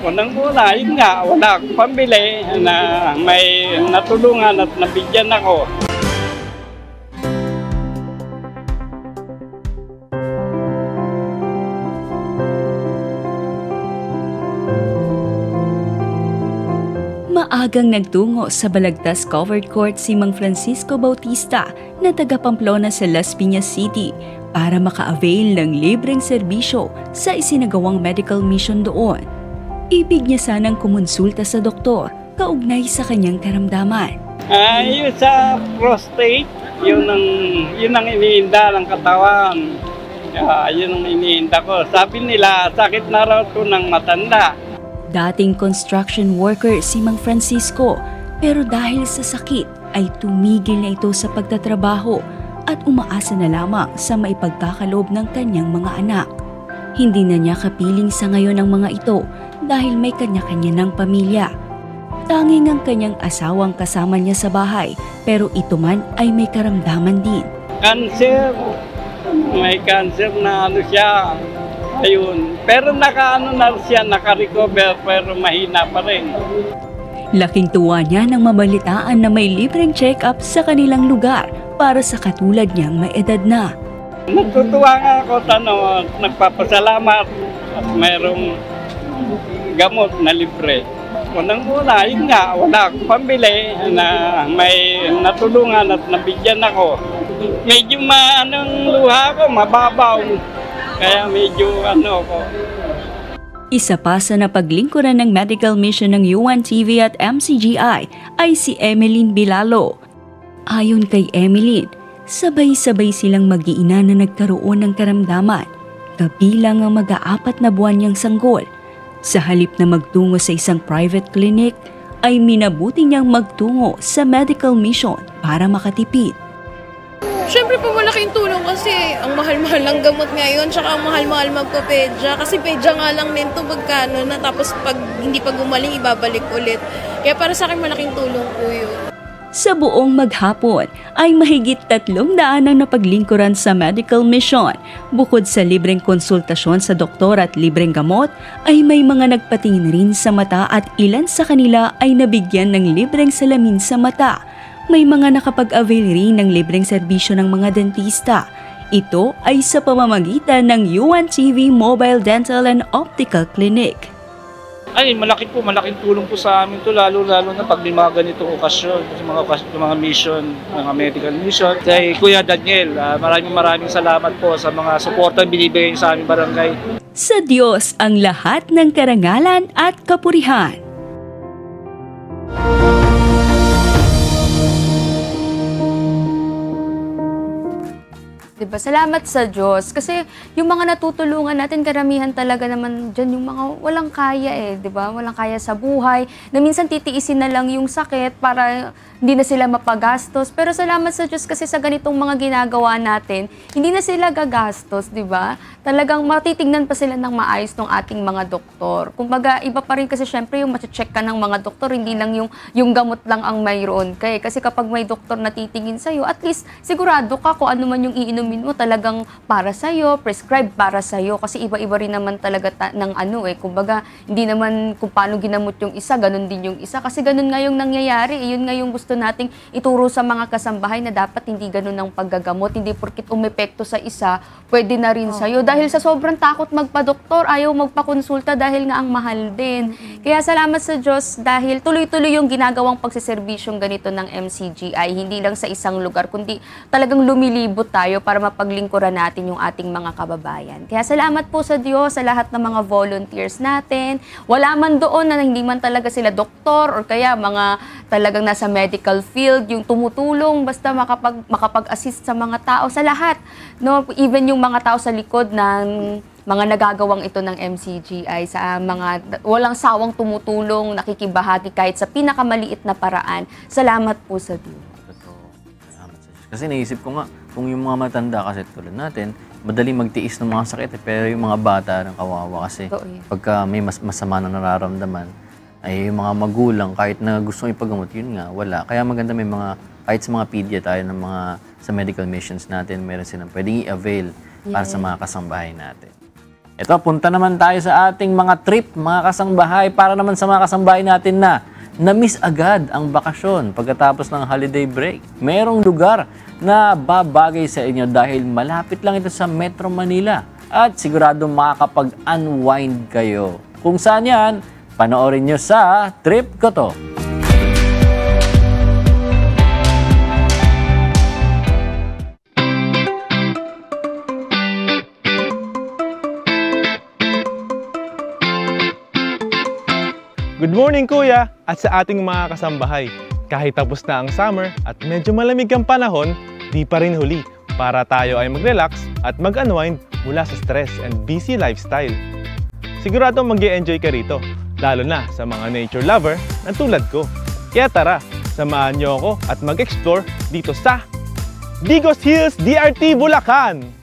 Unang-una, yun nga, wala akong pambili na may natulungan at nabigyan ako. Maagang nagtungo sa Balagtas Covered Court si Mang Francisco Bautista na taga Pamplona sa Las Piñas City para maka-avail ng libreng serbisyo sa isinagawang medical mission doon. Ibig niya sanang kumonsulta sa doktor kaugnay sa kanyang karamdaman. Yung sa prostate, yun ang iniinda ng katawan. Yun ang iniinda ko. Sabi nila, sakit na raw ito ng matanda. Dating construction worker si Mang Francisco, pero dahil sa sakit ay tumigil na ito sa pagtatrabaho at umaasa na lamang sa maipagkakaloob ng kanyang mga anak. Hindi na niya kapiling sa ngayon ang mga ito dahil may kanya-kanya ng pamilya. Tanging ang kanyang asawang kasama niya sa bahay, pero ito man ay may karamdaman din. Cancer. May cancer na siya. Ayun. Pero naka-recover pero mahina pa rin. Laking tuwa niya nang mabalitaan na may libreng check-up sa kanilang lugar para sa katulad niyang may edad na. Natutuwa nga ako, nagpapasalamat at mayroong gamot na libre. Unang-una, yun nga, wala akong pambili na may natulungan at nabigyan ako. Medyo luha ko, mababaw. Kaya medyo ko. Isa pa sa napaglingkuran ng medical mission ng UNTV at MCGI ay si Emeline Bilalo. Ayon kay Emeline, sabay-sabay silang mag-iina na nagkaroon ng karamdaman, kabilang ang mag-aapat na buwan niyang sanggol. Sa halip na magtungo sa isang private clinic, ay minabuti niyang magtungo sa medical mission para makatipid. Siyempre po malaking tulong kasi ang mahal-mahal ng gamot ngayon, tsaka ang mahal-mahal magpa-pedya. Kasi pedya nga lang din ito magkano na, tapos pag hindi pa gumaling, ibabalik ulit. Kaya para sa akin malaking tulong po yun. Sa buong maghapon ay mahigit 300 ang napaglingkuran sa medical mission. Bukod sa libreng konsultasyon sa doktor at libreng gamot, ay may mga nagpatingin rin sa mata at ilan sa kanila ay nabigyan ng libreng salamin sa mata. May mga nakapag-avail rin ng libreng serbisyo ng mga dentista. Ito ay sa pamamagitan ng UNTV Mobile Dental and Optical Clinic. Ay, malaking tulong po sa amin to, lalo na pag may mga ganitong okasyon, mga mission, mga medical mission. Kay Kuya Daniel, maraming salamat po sa mga suporta binibigay sa aming barangay. Sa Diyos ang lahat ng karangalan at kapurihan. Diba? Salamat sa Diyos. Kasi yung mga natutulungan natin, karamihan talaga naman dyan yung mga walang kaya diba? Walang kaya sa buhay. Na minsan titiisin na lang yung sakit para hindi na sila mapagastos. Pero salamat sa Diyos kasi sa ganitong mga ginagawa natin, hindi na sila gagastos, diba? Talagang matitignan pa sila ng maayos ng ating mga doktor. Kumbaga, iba pa rin kasi syempre yung mache-check ka ng mga doktor, hindi lang yung gamot lang ang mayroon. Kasi kapag may doktor na titingin sa'yo, at least sigurado ka kung ano man yung iinumin mo talagang para sa'yo, prescribed para sa'yo. Kasi iba-iba rin naman talaga ng kumbaga, hindi naman kung paano ginamot yung isa, ganun din yung isa. Kasi ganun nga yung nangyayari. Yun nga yung gusto nating ituro sa mga kasambahay na dapat hindi ganun ang paggagamot. Hindi porkit umepekto sa isa, pwede na rin sa'yo. Dahil sa sobrang takot magpa-doktor, ayaw magpa-konsulta dahil nga ang mahal din. Kaya salamat sa Diyos dahil tuloy-tuloy yung ginagawang pagsiserbisyong ganito ng MCGI. Hindi lang sa isang lugar, kundi talagang lumilibot tayo para mapaglingkuran natin yung ating mga kababayan. Kaya salamat po sa Diyos sa lahat ng mga volunteers natin. Wala man doon na hindi man talaga sila doktor or kaya mga talagang nasa medical field, yung tumutulong basta makapag-assist sa mga tao, sa lahat. No? Even yung mga tao sa likod ng mga nagagawang ito ng MCGI, sa mga walang sawang tumutulong, nakikibahagi kahit sa pinakamaliit na paraan. Salamat po sa Diyos. Kasi naisip ko nga, kung yung mga matanda kasi tulad natin, madaling magtiis ng mga sakit pero yung mga bata ng kawawa kasi pagka may masama na nararamdaman, ay yung mga magulang kahit na gustong ipagamot, yun nga, wala. Kaya maganda may mga, kahit sa mga pedia tayo ng mga sa medical missions natin, meron silang pwedeng i-avail para sa mga kasambahay natin. Ito, punta naman tayo sa ating mga trip, mga kasangbahay, para naman sa mga kasambahay natin na na-miss agad ang bakasyon pagkatapos ng holiday break. Merong lugar na babagay sa inyo dahil malapit lang ito sa Metro Manila at sigurado makakapag-unwind kayo. Kung saan yan, panoorin nyo sa Trip Ko To. Good morning kuya at sa ating mga kasambahay. Kahit tapos na ang summer at medyo malamig ang panahon, di pa rin huli para tayo ay mag-relax at mag-unwind mula sa stress and busy lifestyle. Sigurado mag-e-enjoy ka rito, lalo na sa mga nature lover na tulad ko. Kaya tara, samahan niyo ako at mag-explore dito sa Digos Hills DRT Bulacan!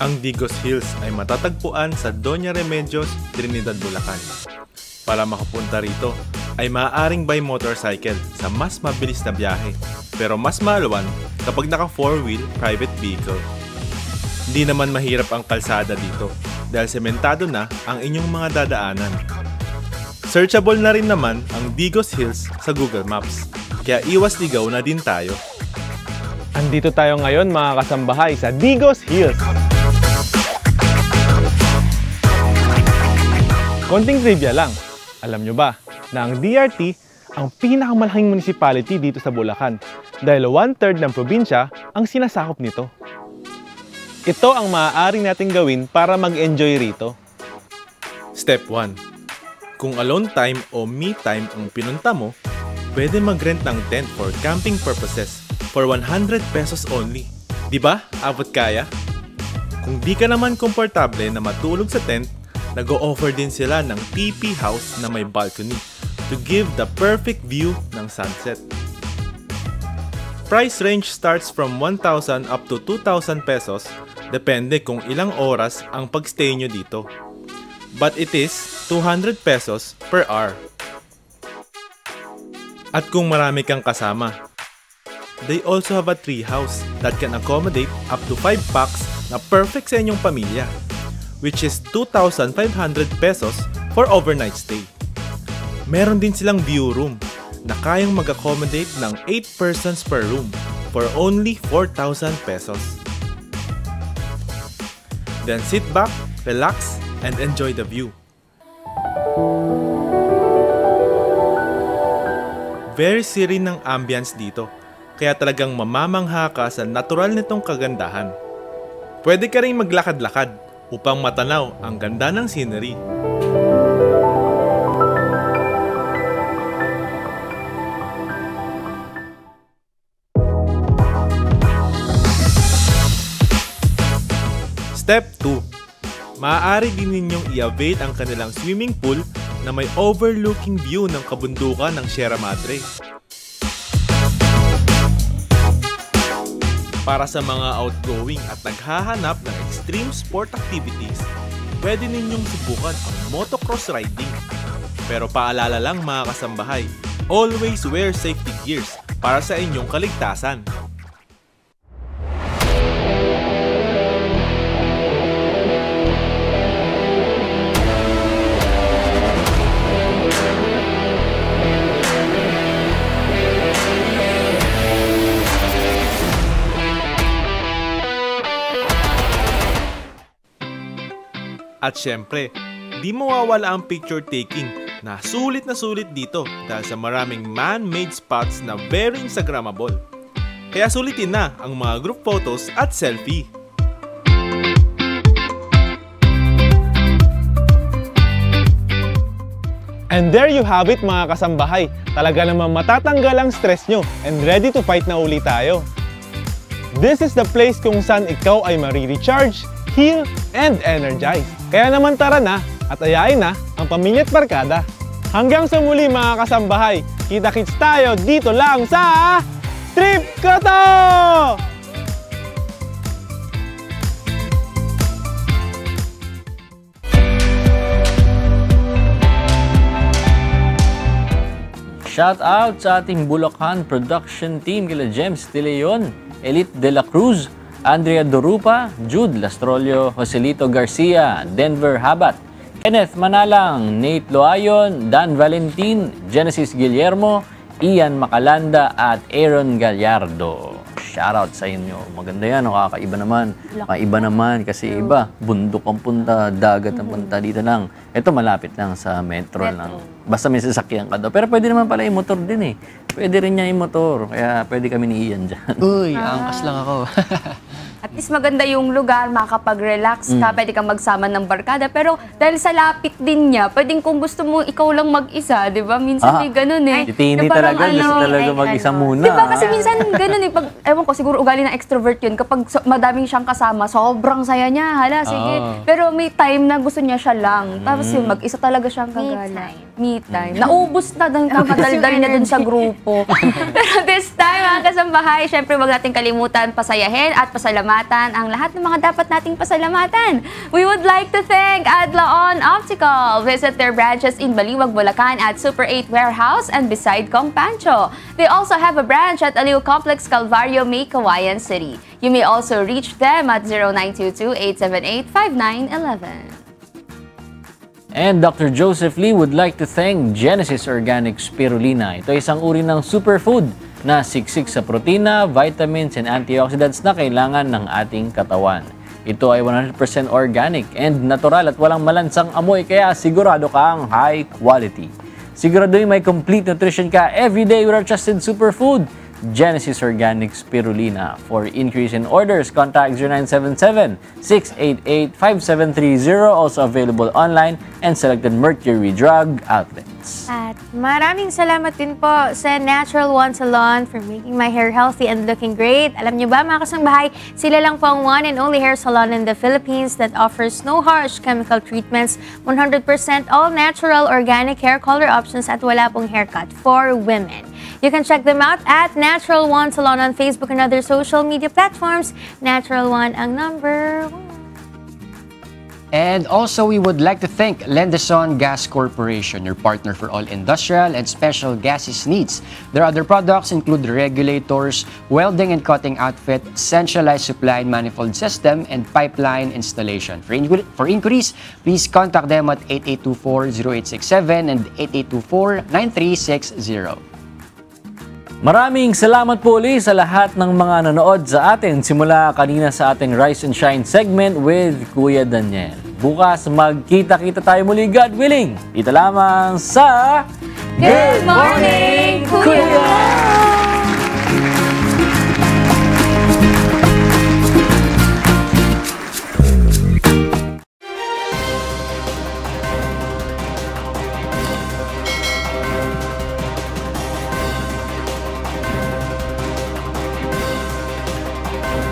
Ang Digos Hills ay matatagpuan sa Doña Remedios, Trinidad, Bulacan. Para makapunta rito ay maaaring by motorcycle sa mas mabilis na biyahe, pero mas maluwan kapag naka 4-wheel private vehicle. Hindi naman mahirap ang kalsada dito dahil sementado na ang inyong mga dadaanan. Searchable na rin naman ang Digos Hills sa Google Maps, kaya iwas ligaw na din tayo. Andito tayo ngayon mga kasambahay sa Digos Hills. Konting trivia lang, alam nyo ba na ang DRT ang pinakamalaking municipality dito sa Bulacan dahil 1/3 ng probinsya ang sinasakop nito. Ito ang maaaring natin gawin para mag-enjoy rito. Step 1. Kung alone time o me time ang pinunta mo, pwede mag-rent ng tent for camping purposes for 100 pesos only. Diba? Abot kaya? Kung di ka naman komportable na matulog sa tent, nag-o-offer din sila ng TP house na may balcony to give the perfect view ng sunset. Price range starts from 1,000 up to 2,000 pesos, depende kung ilang oras ang pagstay nyo dito. But it is 200 pesos per hour. At kung marami kang kasama, they also have a tree house that can accommodate up to 5 packs na perfect sa inyong pamilya, which is 2,500 pesos for overnight stay. Meron din silang view room na kayang mag-accommodate ng 8 persons per room for only 4,000 pesos. Then sit back, relax, and enjoy the view. Very serene ng ambience dito, kaya talagang mamamangha ka sa natural nitong kagandahan. Pwede ka rin maglakad-lakad upang matanaw ang ganda ng scenery. Step 2. Maaari din ninyong i-avail ang kanilang swimming pool na may overlooking view ng kabundukan ng Sierra Madre. Para sa mga outgoing at naghahanap ng extreme sport activities, pwede ninyong subukan ang motocross riding. Pero paalala lang mga kasambahay, always wear safety gears para sa inyong kaligtasan. At syempre, di mawawala ang picture taking na sulit dito dahil sa maraming man-made spots na very Instagrammable. Kaya sulitin na ang mga group photos at selfie. And there you have it mga kasambahay. Talaga naman matatanggal ang stress nyo and ready to fight na uli tayo. This is the place kung saan ikaw ay marirecharge, heal, and energize. Kaya naman tara na at ayain na ang pamilya at barkada. Hanggang sa muli mga kasambahay, kita-kits tayo dito lang sa Trip Ko To! Shout out sa ating Bulacan production team kila James De Leon, Elite De La Cruz, Andrea Dorupa, Jude Lastrolio, Joselito Garcia, Denver Habat, Kenneth Manalang, Nate Loayon, Dan Valentin, Genesis Guillermo, Ian Macalanda at Aaron Gallardo. Shoutout sa inyo. Maganda yan, kakaiba naman. Maiba naman kasi iba, bundok ang punta, dagat ang punta, dito lang. Ito malapit lang sa metro lang. Basta may sasakyan ka daw. Pero pwede naman pala yung motor din eh. pwede rin niya yung motor. Kaya pwede kami ni Ian dyan. Uy, angkas lang ako. At least maganda yung lugar, makakapag-relax ka, pwede kang magsama ng barkada. Pero dahil sa lapit din niya, pwedeng kung gusto mo ikaw lang mag-isa, di ba? Minsan may ganun eh. Si Tini talaga, gusto talaga mag-isa muna. Di ba? Kasi minsan ganun eh. Pag, ewan ko, siguro ugali ng extrovert yun. Kapag madaming siyang kasama, sobrang saya niya. Hala, sige. Pero may time na gusto niya siya lang. Tapos yun, mag-isa talaga siyang kagala. Me time. Naubos na, nakadaldal na dun sa grupo. Pero this time, mga kasambahay, syempre wag natin kalimutan pasayahin at pasalamatan ang lahat ng mga dapat nating pasalamatan. We would like to thank Adlaon Optical. Visit their branches in Baliwag, Bulacan at Super 8 Warehouse and beside Kong Pancho. They also have a branch at Aliw Complex, Calvario, May, Kawayan City. You may also reach them at 0922-878-5911. And Dr. Joseph Lee would like to thank Genesis Organic Spirulina. Ito ay isang uri ng superfood na siksik sa protina, vitamins, and antioxidants na kailangan ng ating katawan. Ito ay 100% organic and natural at walang malansang amoy, kaya sigurado kang high quality. Siguraduhin may complete nutrition ka everyday with our trusted superfood, Genesis Organic Spirulina. For increase in orders, contact 0977-688-5730. Also available online and selected Mercury Drug outlets. At maraming salamat din po sa Natural One Salon for making my hair healthy and looking great. Alam niyo ba mga kasangbahay, sila lang po ang one and only hair salon in the Philippines that offers no harsh chemical treatments, 100% all natural organic hair color options at wala pong haircut for women. You can check them out at Natural One Salon on Facebook and other social media platforms. Natural One ang number 1. And also, we would like to thank Lendeson Gas Corporation, your partner for all industrial and special gases needs. Their other products include regulators, welding and cutting outfit, centralized supply and manifold system, and pipeline installation. For inquiries, please contact them at 8824-0867 and 8824-9360. Maraming salamat po ulit sa lahat ng mga nanood sa atin simula kanina sa ating Rise and Shine segment with Kuya Daniel. Bukas magkita-kita tayo muli, God willing. Dito lamang sa Good Morning, Kuya!